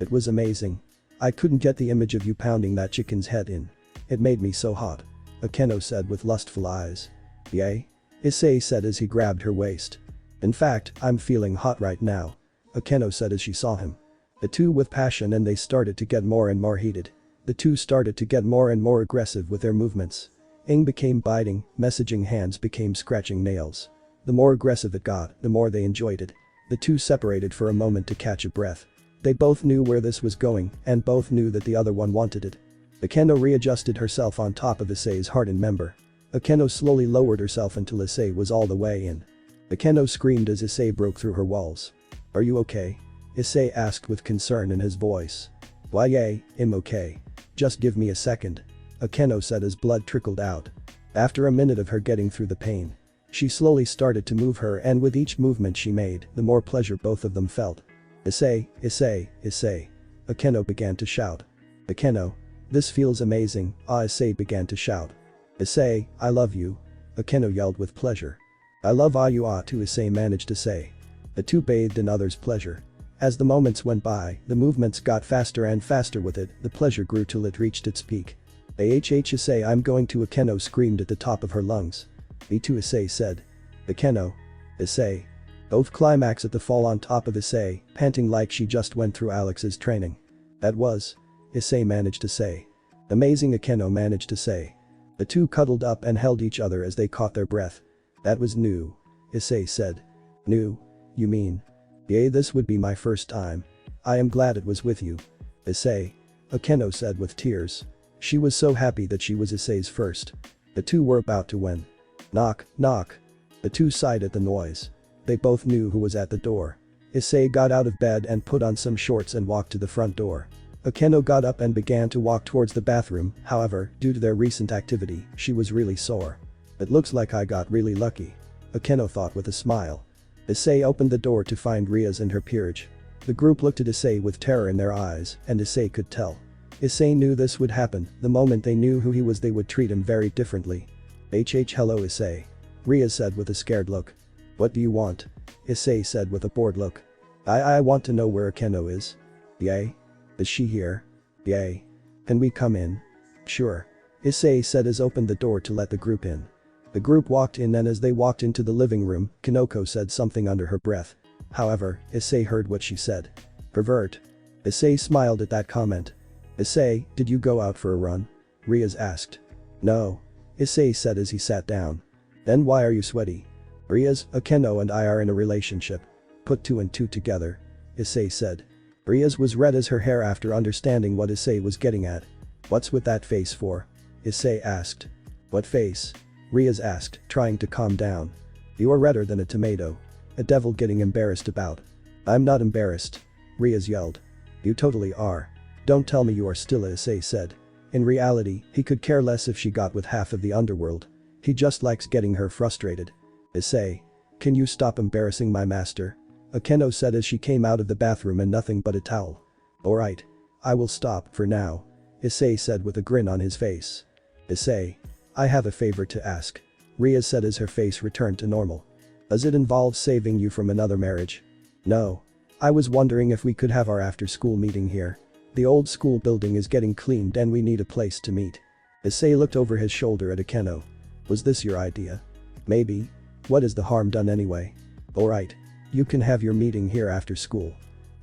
It was amazing. I couldn't get the image of you pounding that chicken's head in. It made me so hot. Akeno said with lustful eyes. Yay? Issei said as he grabbed her waist. In fact, I'm feeling hot right now. Akeno said as she saw him. The two with passion, and they started to get more and more heated. The two started to get more and more aggressive with their movements. Ing became biting, messaging hands became scratching nails. The more aggressive it got, the more they enjoyed it. The two separated for a moment to catch a breath. They both knew where this was going, and both knew that the other one wanted it. Akeno readjusted herself on top of Issei's hardened member. Akeno slowly lowered herself until Issei was all the way in. Akeno screamed as Issei broke through her walls. Are you okay? Issei asked with concern in his voice. Why yay, I'm okay. Just give me a second. Akeno said as blood trickled out. After a minute of her getting through the pain, she slowly started to move her, and with each movement she made, the more pleasure both of them felt. Issei, Issei, Issei. Akeno began to shout. Akeno. This feels amazing, Issei began to shout. Issei, I love you. Akeno yelled with pleasure. I love you too, Issei managed to say. The two bathed in others' pleasure. As the moments went by, the movements got faster and faster with it, the pleasure grew till it reached its peak. Issei, I'm going to, Akeno screamed at the top of her lungs. Me too, Issei said. Akeno. Issei. Both climax at the fall on top of Issei, panting like she just went through Alex's training. That was. Issei managed to say. Amazing, Akeno managed to say. The two cuddled up and held each other as they caught their breath. That was new. Issei said. New? You mean? Yay, this would be my first time. I am glad it was with you. Issei. Akeno said with tears. She was so happy that she was Issei's first. The two were about to win. Knock, knock. The two sighed at the noise. They both knew who was at the door. Issei got out of bed and put on some shorts and walked to the front door. Akeno got up and began to walk towards the bathroom, however, due to their recent activity, she was really sore. It looks like I got really lucky. Akeno thought with a smile. Issei opened the door to find Riaz and her peerage. The group looked at Issei with terror in their eyes, and Issei could tell. Issei knew this would happen. The moment they knew who he was, they would treat him very differently. Hello, Issei. Riaz said with a scared look. What do you want? Issei said with a bored look. I want to know where Akeno is. Yay? Is she here? Yay. Can we come in? Sure. Issei said as opened the door to let the group in. The group walked in, and as they walked into the living room, Kinoko said something under her breath. However, Issei heard what she said. Pervert. Issei smiled at that comment. Issei, did you go out for a run? Riaz asked. No. Issei said as he sat down. Then why are you sweaty? Riaz, Akeno and I are in a relationship. Put two and two together. Issei said. Riaz was red as her hair after understanding what Issei was getting at. What's with that face for? Issei asked. What face? Riaz asked, trying to calm down. You're redder than a tomato. A devil getting embarrassed about. I'm not embarrassed. Riaz yelled. You totally are. Don't tell me you are still, Issei said. In reality, he could care less if she got with half of the underworld. He just likes getting her frustrated. Issei. Can you stop embarrassing my master? Akeno said as she came out of the bathroom in nothing but a towel. Alright. I will stop for now. Issei said with a grin on his face. Issei. I have a favor to ask. Riaz said as her face returned to normal. Does it involve saving you from another marriage? No. I was wondering if we could have our after-school meeting here. The old school building is getting cleaned and we need a place to meet. Issei looked over his shoulder at Akeno. Was this your idea? Maybe. What is the harm done anyway? Alright. You can have your meeting here after school.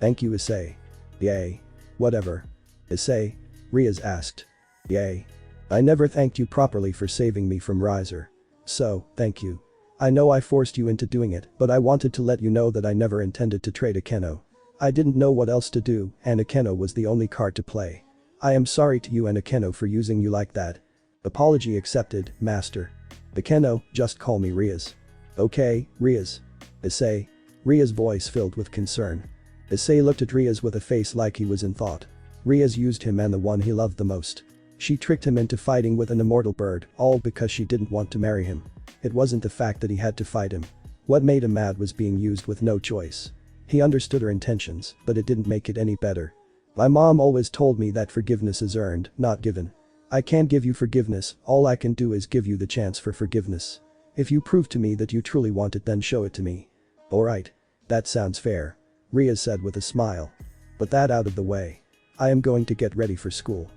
Thank you, Issei. Yay. Whatever. Issei? Riaz asked. Yay. I never thanked you properly for saving me from Riser. So, thank you. I know I forced you into doing it, but I wanted to let you know that I never intended to trade Akeno. I didn't know what else to do and Akeno was the only card to play. I am sorry to you and Akeno for using you like that. Apology accepted, master. Akeno, just call me Riaz. Okay, Riaz. Issei. Riaz's voice filled with concern. Issei looked at Riaz with a face like he was in thought. Riaz used him and the one he loved the most. She tricked him into fighting with an immortal bird, all because she didn't want to marry him. It wasn't the fact that he had to fight him. What made him mad was being used with no choice. He understood her intentions, but it didn't make it any better. My mom always told me that forgiveness is earned, not given. I can't give you forgiveness, all I can do is give you the chance for forgiveness. If you prove to me that you truly want it, then show it to me. Alright. That sounds fair. Riaz said with a smile. But that out of the way. I am going to get ready for school.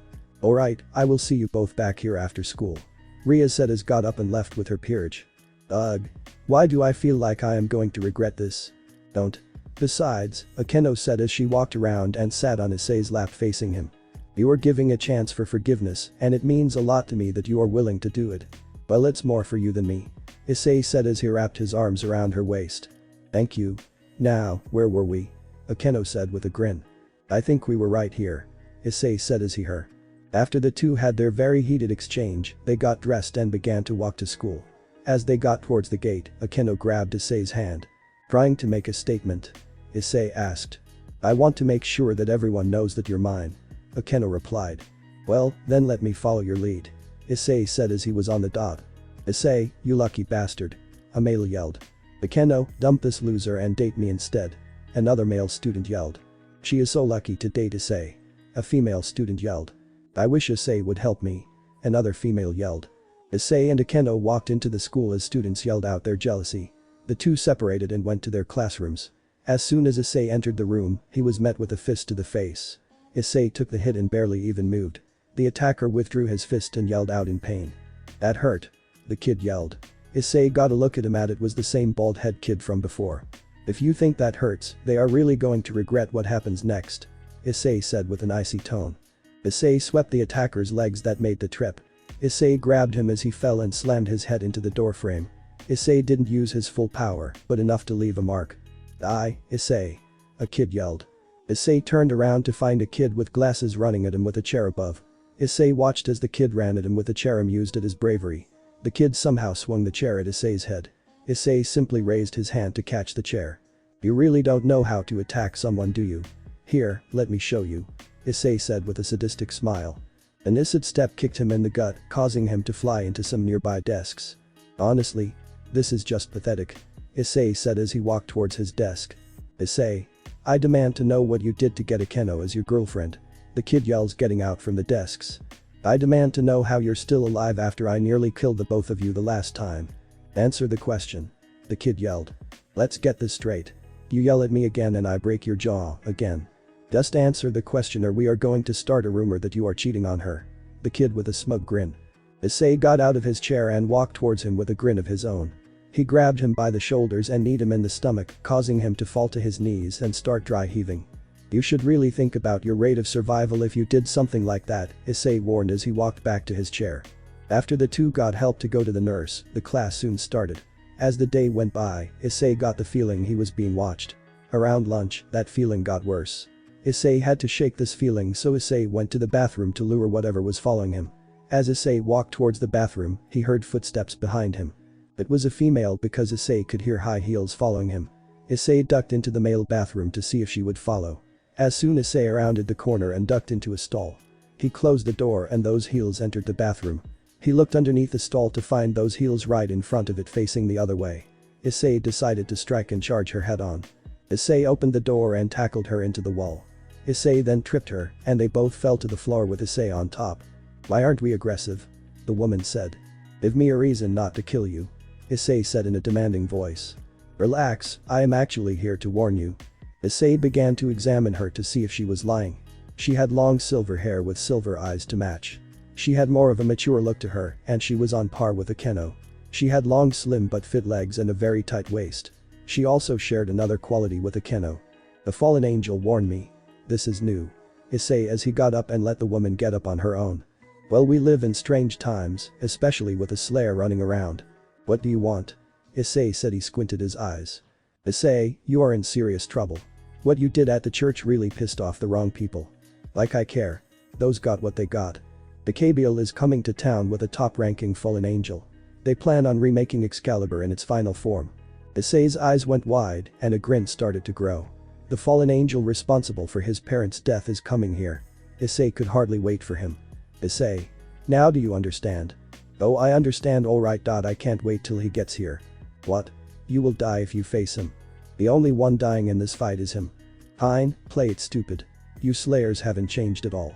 Alright, I will see you both back here after school. Riaz said as got up and left with her peerage. Ugh. Why do I feel like I am going to regret this? Don't. Besides, Akeno said as she walked around and sat on Issei's lap facing him. You are giving a chance for forgiveness and it means a lot to me that you are willing to do it. Well, it's more for you than me. Issei said as he wrapped his arms around her waist. Thank you. Now, where were we? Akeno said with a grin. I think we were right here. Issei said as he her. After the two had their very heated exchange, they got dressed and began to walk to school. As they got towards the gate, Akeno grabbed Issei's hand. Trying to make a statement. Issei asked. I want to make sure that everyone knows that you're mine. Akeno replied. Well, then let me follow your lead. Issei said as he was on the dot. Issei, you lucky bastard. A male yelled. Akeno, dump this loser and date me instead. Another male student yelled. She is so lucky to date Issei. A female student yelled. I wish Issei would help me. Another female yelled. Issei and Akeno walked into the school as students yelled out their jealousy. The two separated and went to their classrooms. As soon as Issei entered the room, he was met with a fist to the face. Issei took the hit and barely even moved. The attacker withdrew his fist and yelled out in pain. That hurt. The kid yelled. Issei got a look at him and it was the same bald head kid from before. If you think that hurts, they are really going to regret what happens next. Issei said with an icy tone. Issei swept the attacker's legs that made the trip. Issei grabbed him as he fell and slammed his head into the doorframe. Issei didn't use his full power, but enough to leave a mark. Die, Issei. A kid yelled. Issei turned around to find a kid with glasses running at him with a chair above. Issei watched as the kid ran at him with a chair amused at his bravery. The kid somehow swung the chair at Issei's head. Issei simply raised his hand to catch the chair. You really don't know how to attack someone, do you? Here, let me show you. Issei said with a sadistic smile. An acid step kicked him in the gut, causing him to fly into some nearby desks. Honestly, this is just pathetic. Issei said as he walked towards his desk. Issei. I demand to know what you did to get Akeno as your girlfriend. The kid yells, getting out from the desks. I demand to know how you're still alive after I nearly killed the both of you the last time. Answer the question. The kid yelled. Let's get this straight. You yell at me again and I break your jaw, again. Just answer the question or we are going to start a rumor that you are cheating on her. The kid with a smug grin. Issei got out of his chair and walked towards him with a grin of his own. He grabbed him by the shoulders and kneed him in the stomach, causing him to fall to his knees and start dry heaving. You should really think about your rate of survival if you did something like that, Issei warned as he walked back to his chair. After the two got help to go to the nurse, the class soon started. As the day went by, Issei got the feeling he was being watched. Around lunch, that feeling got worse. Issei had to shake this feeling, so Issei went to the bathroom to lure whatever was following him. As Issei walked towards the bathroom, he heard footsteps behind him. It was a female because Issei could hear high heels following him. Issei ducked into the male bathroom to see if she would follow. As soon as Issei rounded the corner and ducked into a stall. He closed the door and those heels entered the bathroom. He looked underneath the stall to find those heels right in front of it facing the other way. Issei decided to strike and charge her head on. Issei opened the door and tackled her into the wall. Issei then tripped her and they both fell to the floor with Issei on top. Why aren't we aggressive? The woman said. Give me a reason not to kill you. Issei said in a demanding voice. Relax, I am actually here to warn you. Issei began to examine her to see if she was lying. She had long silver hair with silver eyes to match. She had more of a mature look to her and she was on par with Akeno. She had long slim but fit legs and a very tight waist. She also shared another quality with Akeno. The fallen angel warned me. This is new. Issei as he got up and let the woman get up on her own. Well, we live in strange times, especially with a slayer running around. What do you want? Issei said. He squinted his eyes. Issei, you are in serious trouble. What you did at the church really pissed off the wrong people. Like I care. Those got what they got. Bakabiel is coming to town with a top-ranking fallen angel. They plan on remaking Excalibur in its final form. Issei's eyes went wide and a grin started to grow. The fallen angel responsible for his parents' death is coming here. Issei could hardly wait for him. Issei. Now do you understand? Oh, I understand, alright. I can't wait till he gets here. What? You will die if you face him. The only one dying in this fight is him. Fine, play it stupid. You Slayers haven't changed at all.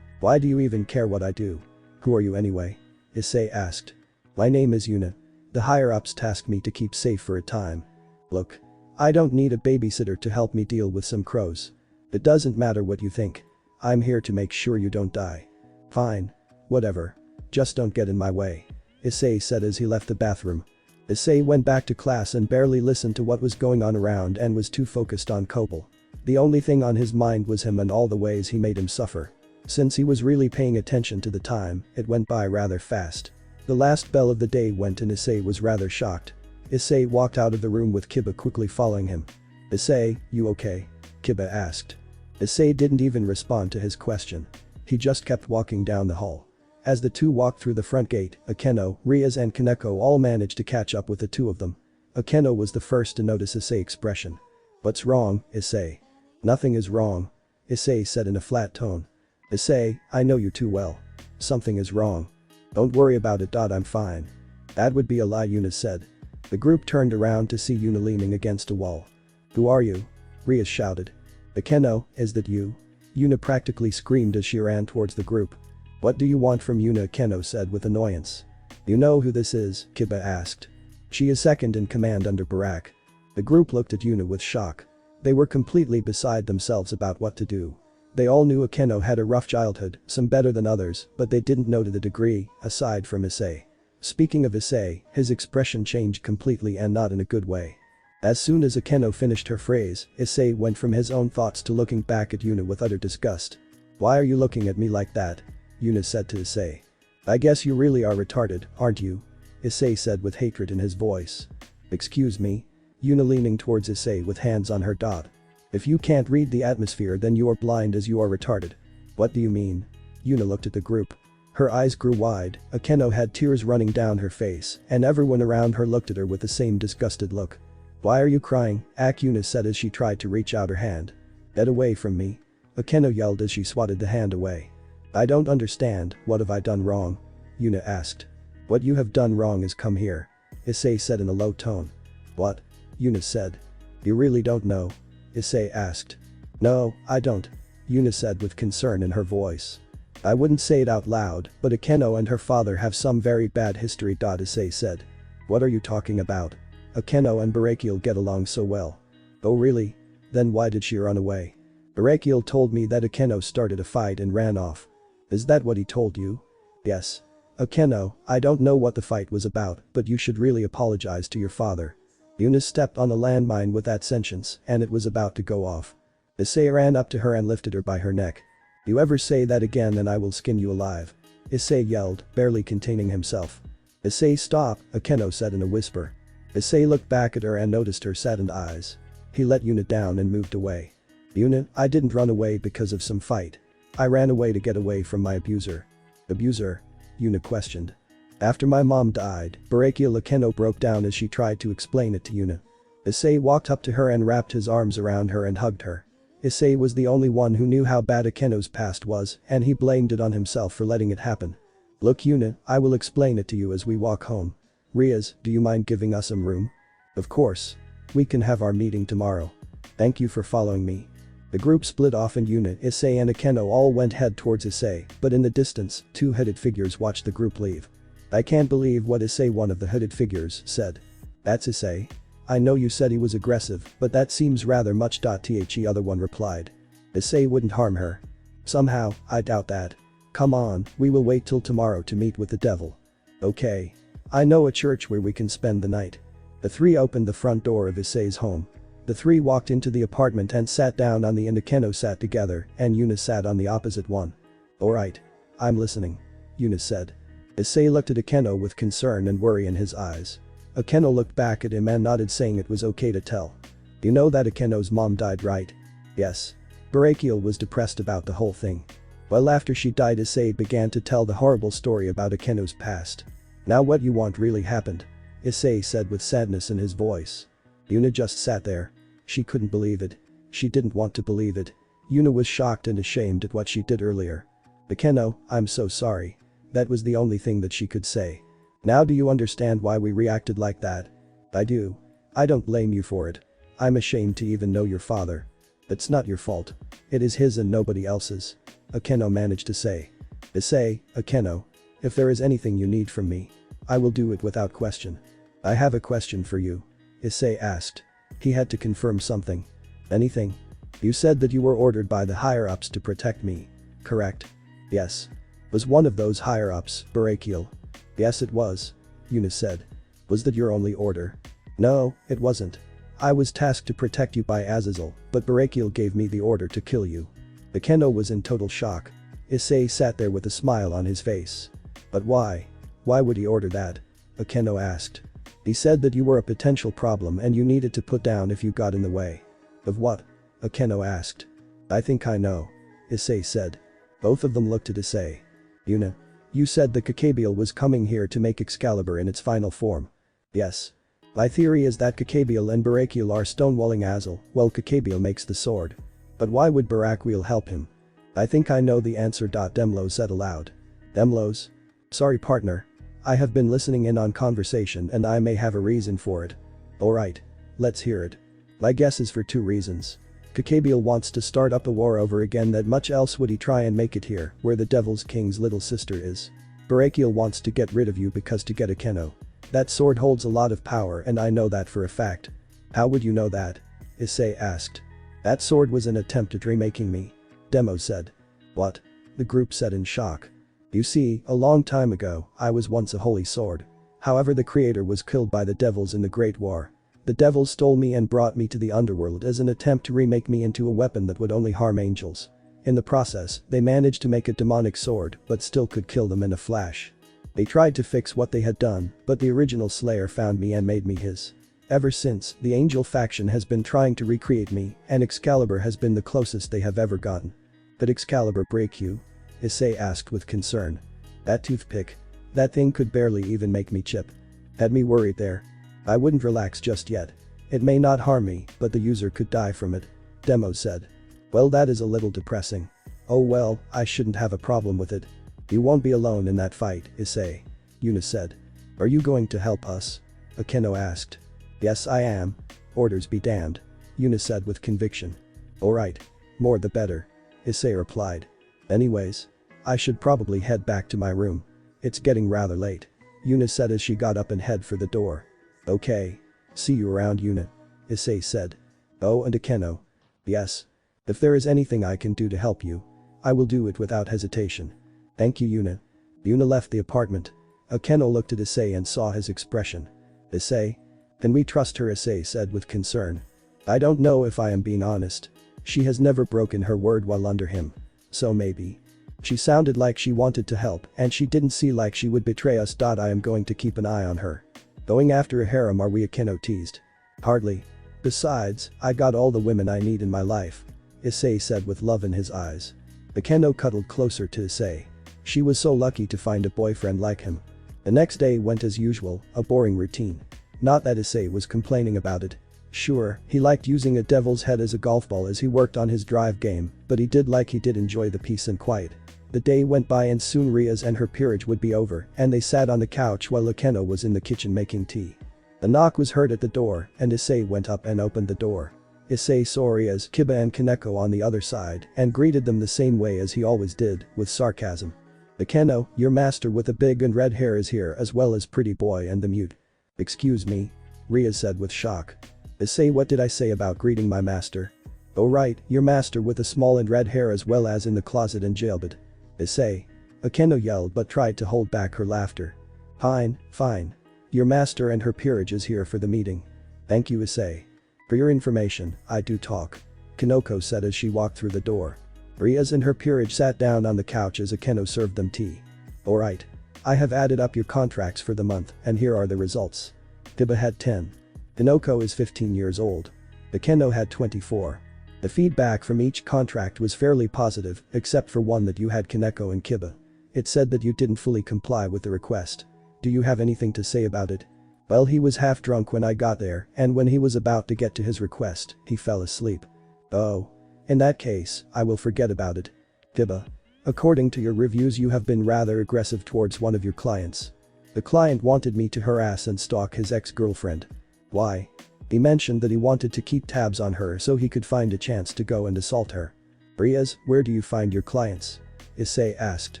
Why do you even care what I do? Who are you anyway? Issei asked. My name is Yuna. The higher-ups tasked me to keep safe for a time. Look. I don't need a babysitter to help me deal with some crows. It doesn't matter what you think. I'm here to make sure you don't die. Fine. Whatever. Just don't get in my way. Issei said as he left the bathroom. Issei went back to class and barely listened to what was going on around and was too focused on Copel. The only thing on his mind was him and all the ways he made him suffer. Since he was really paying attention to the time, it went by rather fast. The last bell of the day went and Issei was rather shocked. Issei walked out of the room with Kiba quickly following him. Issei, you okay? Kiba asked. Issei didn't even respond to his question. He just kept walking down the hall. As the two walked through the front gate, Akeno, Riaz and Kaneko all managed to catch up with the two of them. Akeno was the first to notice Issei's expression. What's wrong, Issei? Nothing is wrong. Issei said in a flat tone. Issei, I know you too well. Something is wrong. Don't worry about it. I'm fine. That would be a lie, Yuna said. The group turned around to see Yuna leaning against a wall. Who are you? Riaz shouted. Akeno, is that you? Yuna practically screamed as she ran towards the group. What do you want from Yuna? Akeno said with annoyance. You know who this is? Kiba asked. She is second in command under Barak. The group looked at Yuna with shock. They were completely beside themselves about what to do. They all knew Akeno had a rough childhood, some better than others, but they didn't know to the degree, aside from Issei. Speaking of Issei, his expression changed completely and not in a good way. As soon as Akeno finished her phrase, Issei went from his own thoughts to looking back at Yuna with utter disgust. Why are you looking at me like that? Yuna said to Issei. I guess you really are retarded, aren't you? Issei said with hatred in his voice. Excuse me? Yuna leaning towards Issei with hands on her dot. If you can't read the atmosphere then you are blind as you are retarded. What do you mean? Yuna looked at the group. Her eyes grew wide, Akeno had tears running down her face, and everyone around her looked at her with the same disgusted look. Why are you crying? Yuna said as she tried to reach out her hand. Get away from me. Akeno yelled as she swatted the hand away. I don't understand, what have I done wrong? Yuna asked. What you have done wrong is come here. Issei said in a low tone. What? Yuna said. You really don't know? Issei asked. No, I don't. Yuna said with concern in her voice. I wouldn't say it out loud, but Akeno and her father have some very bad history. Issei said. What are you talking about? Akeno and Barakiel get along so well. Oh really? Then why did she run away? Barakiel told me that Akeno started a fight and ran off. Is that what he told you? Yes. Akeno, I don't know what the fight was about, but you should really apologize to your father. Yuna stepped on a landmine with that sentence, and it was about to go off. Issei ran up to her and lifted her by her neck. You ever say that again and I will skin you alive. Issei yelled, barely containing himself. Issei stop, Akeno said in a whisper. Issei looked back at her and noticed her saddened eyes. He let Yuna down and moved away. Yuna, I didn't run away because of some fight. I ran away to get away from my abuser. Abuser? Yuna questioned. After my mom died, Barakiel Akeno broke down as she tried to explain it to Yuna. Issei walked up to her and wrapped his arms around her and hugged her. Issei was the only one who knew how bad Akeno's past was, and he blamed it on himself for letting it happen. Look Yuna, I will explain it to you as we walk home. Riaz, do you mind giving us some room? Of course. We can have our meeting tomorrow. Thank you for following me. The group split off and Yuna, Issei and Akeno all went head towards Issei, but in the distance, two hooded figures watched the group leave. I can't believe what Issei, one of the hooded figures, said. That's Issei. I know you said he was aggressive, but that seems rather much. The other one replied. Issei wouldn't harm her. Somehow, I doubt that. Come on, we will wait till tomorrow to meet with the devil. Okay. I know a church where we can spend the night. The three opened the front door of Issei's home. The three walked into the apartment and sat down on the end. Akeno sat together and Yuna sat on the opposite one. Alright. I'm listening. Yuna said. Issei looked at Akeno with concern and worry in his eyes. Akeno looked back at him and nodded saying it was okay to tell. You know that Akeno's mom died, right? Yes. Barakiel was depressed about the whole thing. Well, after she died, Issei began to tell the horrible story about Akeno's past. Now what you want really happened, Issei said with sadness in his voice. Yuna just sat there. She couldn't believe it. She didn't want to believe it. Yuna was shocked and ashamed at what she did earlier. Akeno, I'm so sorry. That was the only thing that she could say. Now do you understand why we reacted like that? I do. I don't blame you for it. I'm ashamed to even know your father. It's not your fault. It is his and nobody else's. Akeno managed to say. Issei, Akeno. If there is anything you need from me, I will do it without question. I have a question for you. Issei asked. He had to confirm something. Anything? You said that you were ordered by the higher-ups to protect me, correct? Yes. Was one of those higher-ups, Barakiel? Yes it was. Yuna said. Was that your only order? No, it wasn't. I was tasked to protect you by Azazel, but Barakiel gave me the order to kill you. Akeno was in total shock. Issei sat there with a smile on his face. But why? Why would he order that? Akeno asked. He said that you were a potential problem and you needed to put down if you got in the way. Of what? Akeno asked. I think I know. Issei said. Both of them looked at Issei. Yuna. You said the Kakabiel was coming here to make Excalibur in its final form. Yes. My theory is that Kakabiel and Barakiel are stonewalling Azazel while Kakabiel makes the sword. But why would Barakiel help him? I think I know the answer. Demlo said aloud. Demlos? Sorry partner. I have been listening in on conversation and I may have a reason for it. Alright. Let's hear it. My guess is for 2 reasons. Kakabiel wants to start up a war over again. That much else would he try and make it here where the Devil's King's little sister is. Barakiel wants to get rid of you because to get Akeno. That sword holds a lot of power and I know that for a fact. How would you know that? Issei asked. That sword was an attempt at remaking me. Demo said. What? The group said in shock. You see, a long time ago, I was once a holy sword. However, the creator was killed by the devils in the Great War. The devils stole me and brought me to the underworld as an attempt to remake me into a weapon that would only harm angels. In the process, they managed to make a demonic sword but still could kill them in a flash. They tried to fix what they had done, but the original Slayer found me and made me his. Ever since, the angel faction has been trying to recreate me, and Excalibur has been the closest they have ever gotten. Did Excalibur break you? Issei asked with concern. That toothpick. That thing could barely even make me chip. Had me worried there. I wouldn't relax just yet. It may not harm me, but the user could die from it. Demo said. Well, that is a little depressing. Oh well, I shouldn't have a problem with it. You won't be alone in that fight, Issei. Yuna said. Are you going to help us? Akeno asked. Yes I am. Orders be damned. Yuna said with conviction. Alright. More the better. Issei replied. Anyways. I should probably head back to my room. It's getting rather late. Yuna said as she got up and head for the door. Okay. See you around Yuna. Issei said. Oh and Akeno. Yes. If there is anything I can do to help you, I will do it without hesitation. Thank you Yuna. Yuna left the apartment. Akeno looked at Issei and saw his expression. Issei? Can we trust her? Issei said with concern. I don't know if I am being honest. She has never broken her word while under him. So maybe. She sounded like she wanted to help and she didn't see like she would betray us. I am going to keep an eye on her. Going after a harem, are we? Akeno teased. Hardly. Besides, I got all the women I need in my life. Issei said with love in his eyes. Akeno cuddled closer to Issei. She was so lucky to find a boyfriend like him. The next day went as usual, a boring routine. Not that Issei was complaining about it. Sure, he liked using a devil's head as a golf ball as he worked on his drive game, but he did enjoy the peace and quiet. The day went by and soon Ria's and her peerage would be over and they sat on the couch while Akeno was in the kitchen making tea. A knock was heard at the door and Issei went up and opened the door. Issei saw Ria's, Kiba and Kaneko on the other side and greeted them the same way as he always did, with sarcasm. Akeno, your master with the big and red hair is here as well as pretty boy and the mute. Excuse me? Ria said with shock. Issei, what did I say about greeting my master? Oh right, your master with the small and red hair as well as in the closet and jailbird. Issei. Akeno yelled but tried to hold back her laughter. Fine, fine. Your master and her peerage is here for the meeting. Thank you Issei. For your information, I do talk. Kaneko said as she walked through the door. Ria's and her peerage sat down on the couch as Akeno served them tea. Alright. I have added up your contracts for the month and here are the results. Kiba had 10. Kaneko is 15 years old. Akeno had 24. The feedback from each contract was fairly positive, except for one that you had Kaneko and Kiba. It said that you didn't fully comply with the request. Do you have anything to say about it? Well, he was half drunk when I got there, and when he was about to get to his request, he fell asleep. Oh. In that case, I will forget about it. Kiba. According to your reviews, you have been rather aggressive towards one of your clients. The client wanted me to harass and stalk his ex-girlfriend. Why? He mentioned that he wanted to keep tabs on her so he could find a chance to go and assault her. Riaz, where do you find your clients? Issei asked.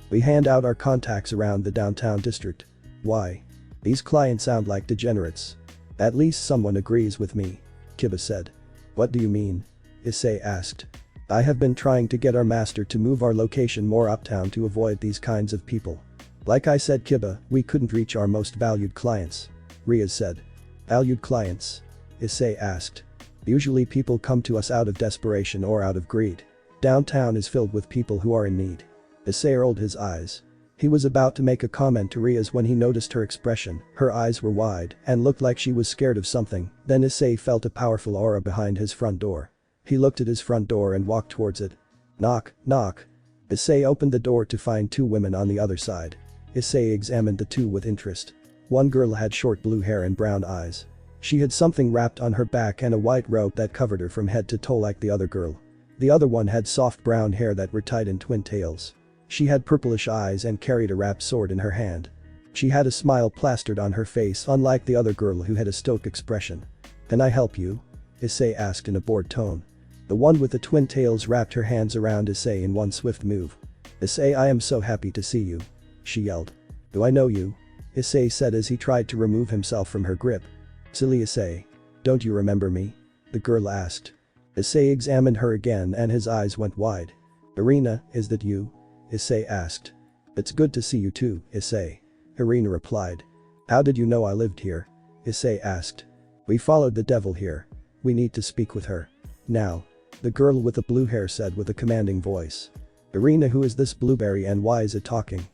We hand out our contacts around the downtown district. Why? These clients sound like degenerates. At least someone agrees with me, Kiba said. What do you mean? Issei asked. I have been trying to get our master to move our location more uptown to avoid these kinds of people. Like I said, Kiba, we couldn't reach our most valued clients. Riaz said. Valued clients? Issei asked. Usually people come to us out of desperation or out of greed. Downtown is filled with people who are in need. Issei rolled his eyes. He was about to make a comment to Riaz when he noticed her expression. Her eyes were wide and looked like she was scared of something. Then Issei felt a powerful aura behind his front door. He looked at his front door and walked towards it. Knock, knock. Issei opened the door to find two women on the other side. Issei examined the two with interest. One girl had short blue hair and brown eyes. She had something wrapped on her back and a white robe that covered her from head to toe like the other girl. The other one had soft brown hair that were tied in twin tails. She had purplish eyes and carried a wrapped sword in her hand. She had a smile plastered on her face, unlike the other girl who had a stoic expression. Can I help you? Issei asked in a bored tone. The one with the twin tails wrapped her hands around Issei in one swift move. Issei, I am so happy to see you. She yelled. Do I know you? Issei said as he tried to remove himself from her grip. Silly Issei. Don't you remember me? The girl asked. Issei examined her again and his eyes went wide. Irina, is that you? Issei asked. It's good to see you too, Issei. Irina replied. How did you know I lived here? Issei asked. We followed the devil here. We need to speak with her. Now. The girl with the blue hair said with a commanding voice. Irina, who is this blueberry and why is it talking?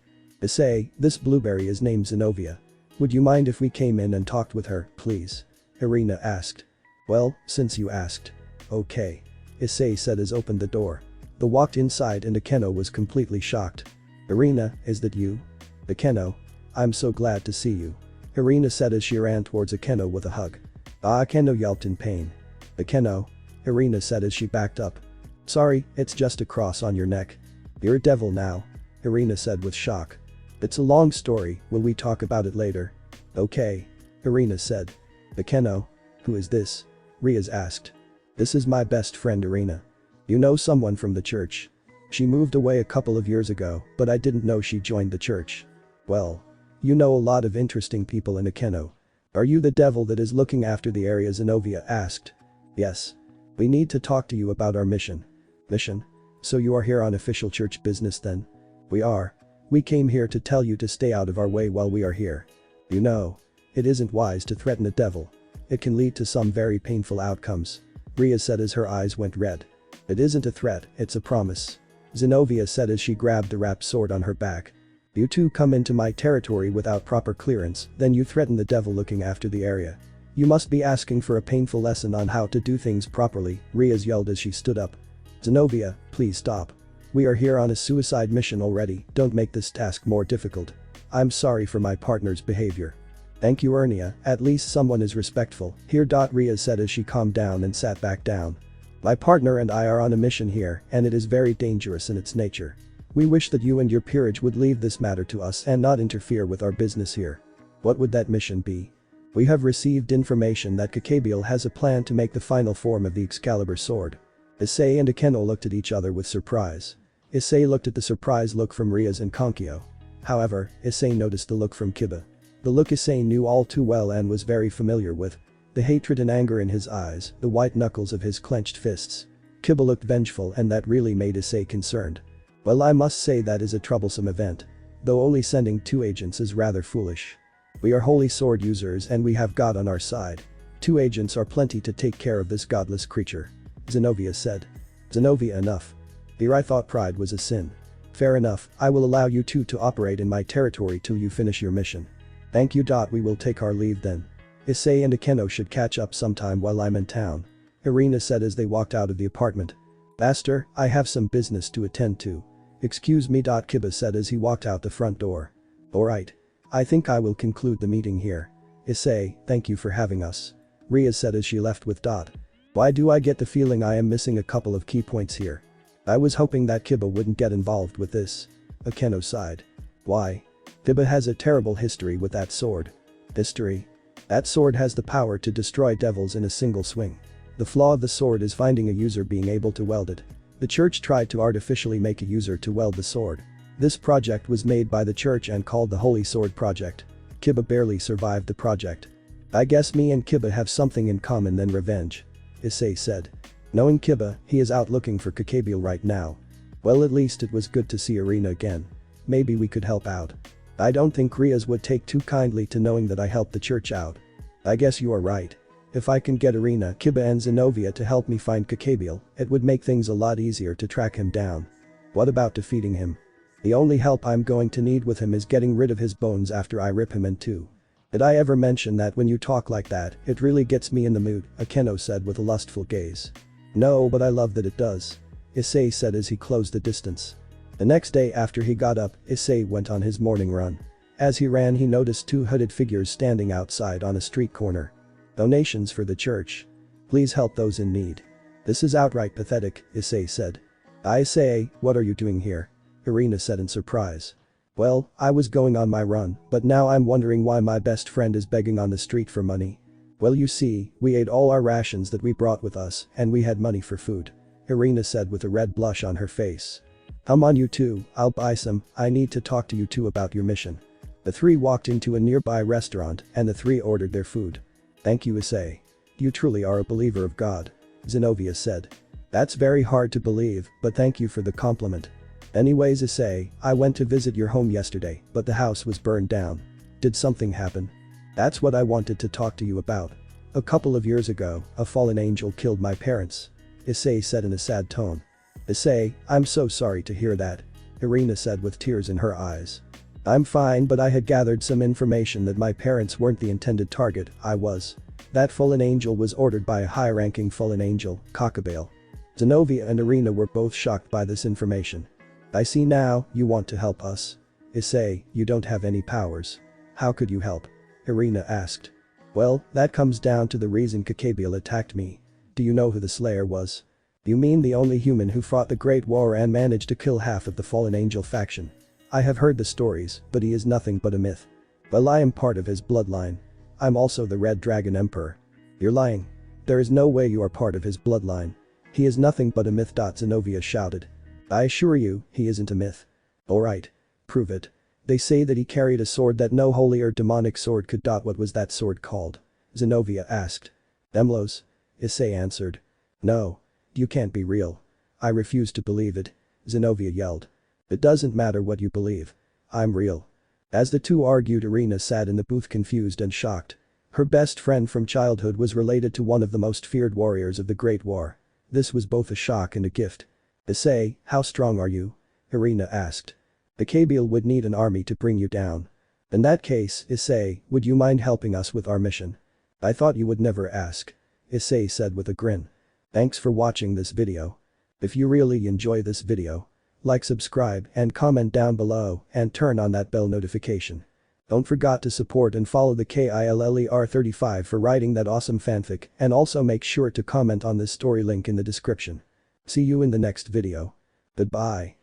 Issei, this blueberry is named Zenobia. Would you mind if we came in and talked with her, please? Irina asked. Well, since you asked. Okay. Issei said as opened the door. They walked inside and Akeno was completely shocked. Irina, is that you? Akeno. I'm so glad to see you. Irina said as she ran towards Akeno with a hug. Akeno yelped in pain. Akeno. Irina said as she backed up. Sorry, it's just a cross on your neck. You're a devil now. Irina said with shock. It's a long story, will we talk about it later? Okay. Irina said. Akeno. Who is this? Riaz asked. This is my best friend Irina. You know someone from the church. She moved away a couple of years ago, but I didn't know she joined the church. Well. You know a lot of interesting people in Akeno. Are you the devil that is looking after the area? Zenobia asked. Yes. We need to talk to you about our mission. Mission? So you are here on official church business then? We are. We came here to tell you to stay out of our way while we are here. You know. It isn't wise to threaten a devil. It can lead to some very painful outcomes. Riaz said as her eyes went red. It isn't a threat, it's a promise. Zenobia said as she grabbed the wrapped sword on her back. You two come into my territory without proper clearance, then you threaten the devil looking after the area. You must be asking for a painful lesson on how to do things properly, Riaz yelled as she stood up. Zenobia, please stop. We are here on a suicide mission already, don't make this task more difficult. I'm sorry for my partner's behavior. Thank you Ernia, at least someone is respectful, here. Riaz said as she calmed down and sat back down. My partner and I are on a mission here, and it is very dangerous in its nature. We wish that you and your peerage would leave this matter to us and not interfere with our business here. What would that mission be? We have received information that Kakabiel has a plan to make the final form of the Excalibur sword. Issei and Akeno looked at each other with surprise. Issei looked at the surprised look from Riaz and Konkyo. However, Issei noticed the look from Kiba. The look Issei knew all too well and was very familiar with. The hatred and anger in his eyes, the white knuckles of his clenched fists. Kiba looked vengeful and that really made Issei concerned. Well, I must say that is a troublesome event. Though only sending 2 agents is rather foolish. We are holy sword users and we have God on our side. 2 agents are plenty to take care of this godless creature. Zenobia said. Zenobia, enough. Here I thought pride was a sin. Fair enough, I will allow you two to operate in my territory till you finish your mission. Thank you. We will take our leave then. Issei and Akeno should catch up sometime while I'm in town. Irina said as they walked out of the apartment. Master, I have some business to attend to. Excuse me. Kiba said as he walked out the front door. Alright. I think I will conclude the meeting here. Issei, thank you for having us. Ria said as she left with Dot. Why do I get the feeling I am missing a couple of key points here? I was hoping that Kiba wouldn't get involved with this. Akeno sighed. Why? Kiba has a terrible history with that sword. History? That sword has the power to destroy devils in a single swing. The flaw of the sword is finding a user being able to weld it. The church tried to artificially make a user to weld the sword. This project was made by the church and called the Holy Sword Project. Kiba barely survived the project. I guess me and Kiba have something in common than revenge. Issei said. Knowing Kiba, he is out looking for Kakabiel right now. Well, at least it was good to see Irina again. Maybe we could help out. I don't think Rias would take too kindly to knowing that I helped the church out. I guess you are right. If I can get Irina, Kiba and Zenobia to help me find Kakabiel, it would make things a lot easier to track him down. What about defeating him? The only help I'm going to need with him is getting rid of his bones after I rip him in two. Did I ever mention that when you talk like that, it really gets me in the mood, Akeno said with a lustful gaze. No, but I love that it does. Issei said as he closed the distance. The next day after he got up, Issei went on his morning run. As he ran he noticed two hooded figures standing outside on a street corner. Donations for the church. Please help those in need. This is outright pathetic, Issei said. Issei, what are you doing here? Irina said in surprise. Well, I was going on my run, but now I'm wondering why my best friend is begging on the street for money. Well, you see, we ate all our rations that we brought with us and we had money for food. Irina said with a red blush on her face. Come on you two, I'll buy some, I need to talk to you two about your mission. The three walked into a nearby restaurant and the three ordered their food. Thank you, Issei. You truly are a believer of God. Zenobia said. That's very hard to believe, but thank you for the compliment. Anyways, Issei, I went to visit your home yesterday, but the house was burned down. Did something happen? That's what I wanted to talk to you about. A couple of years ago, a fallen angel killed my parents. Issei said in a sad tone. Issei, I'm so sorry to hear that. Irina said with tears in her eyes. I'm fine, but I had gathered some information that my parents weren't the intended target, I was. That fallen angel was ordered by a high-ranking fallen angel, Kakabiel. Zenobia and Irina were both shocked by this information. I see now, you want to help us. Issei, you don't have any powers. How could you help? Irina asked. Well, that comes down to the reason Kakabiel attacked me. Do you know who the Slayer was? You mean the only human who fought the Great War and managed to kill half of the fallen angel faction? I have heard the stories, but he is nothing but a myth. Well, I am part of his bloodline. I'm also the Red Dragon Emperor. You're lying. There is no way you are part of his bloodline. He is nothing but a myth. Zenobia shouted. I assure you, he isn't a myth. Alright. Prove it. They say that he carried a sword that no holy or demonic sword could. What was that sword called? Zenobia asked. Demlos. Issei answered. No. You can't be real. I refuse to believe it. Zenobia yelled. It doesn't matter what you believe. I'm real. As the two argued, Irina sat in the booth confused and shocked. Her best friend from childhood was related to one of the most feared warriors of the Great War. This was both a shock and a gift. Issei, how strong are you? Irina asked. Kakabiel would need an army to bring you down. In that case, Issei, would you mind helping us with our mission? I thought you would never ask. Issei said with a grin. Thanks for watching this video. If you really enjoy this video, like, subscribe and comment down below and turn on that bell notification. Don't forget to support and follow the KILLER35 for writing that awesome fanfic, and also make sure to comment on this story link in the description. See you in the next video. Goodbye.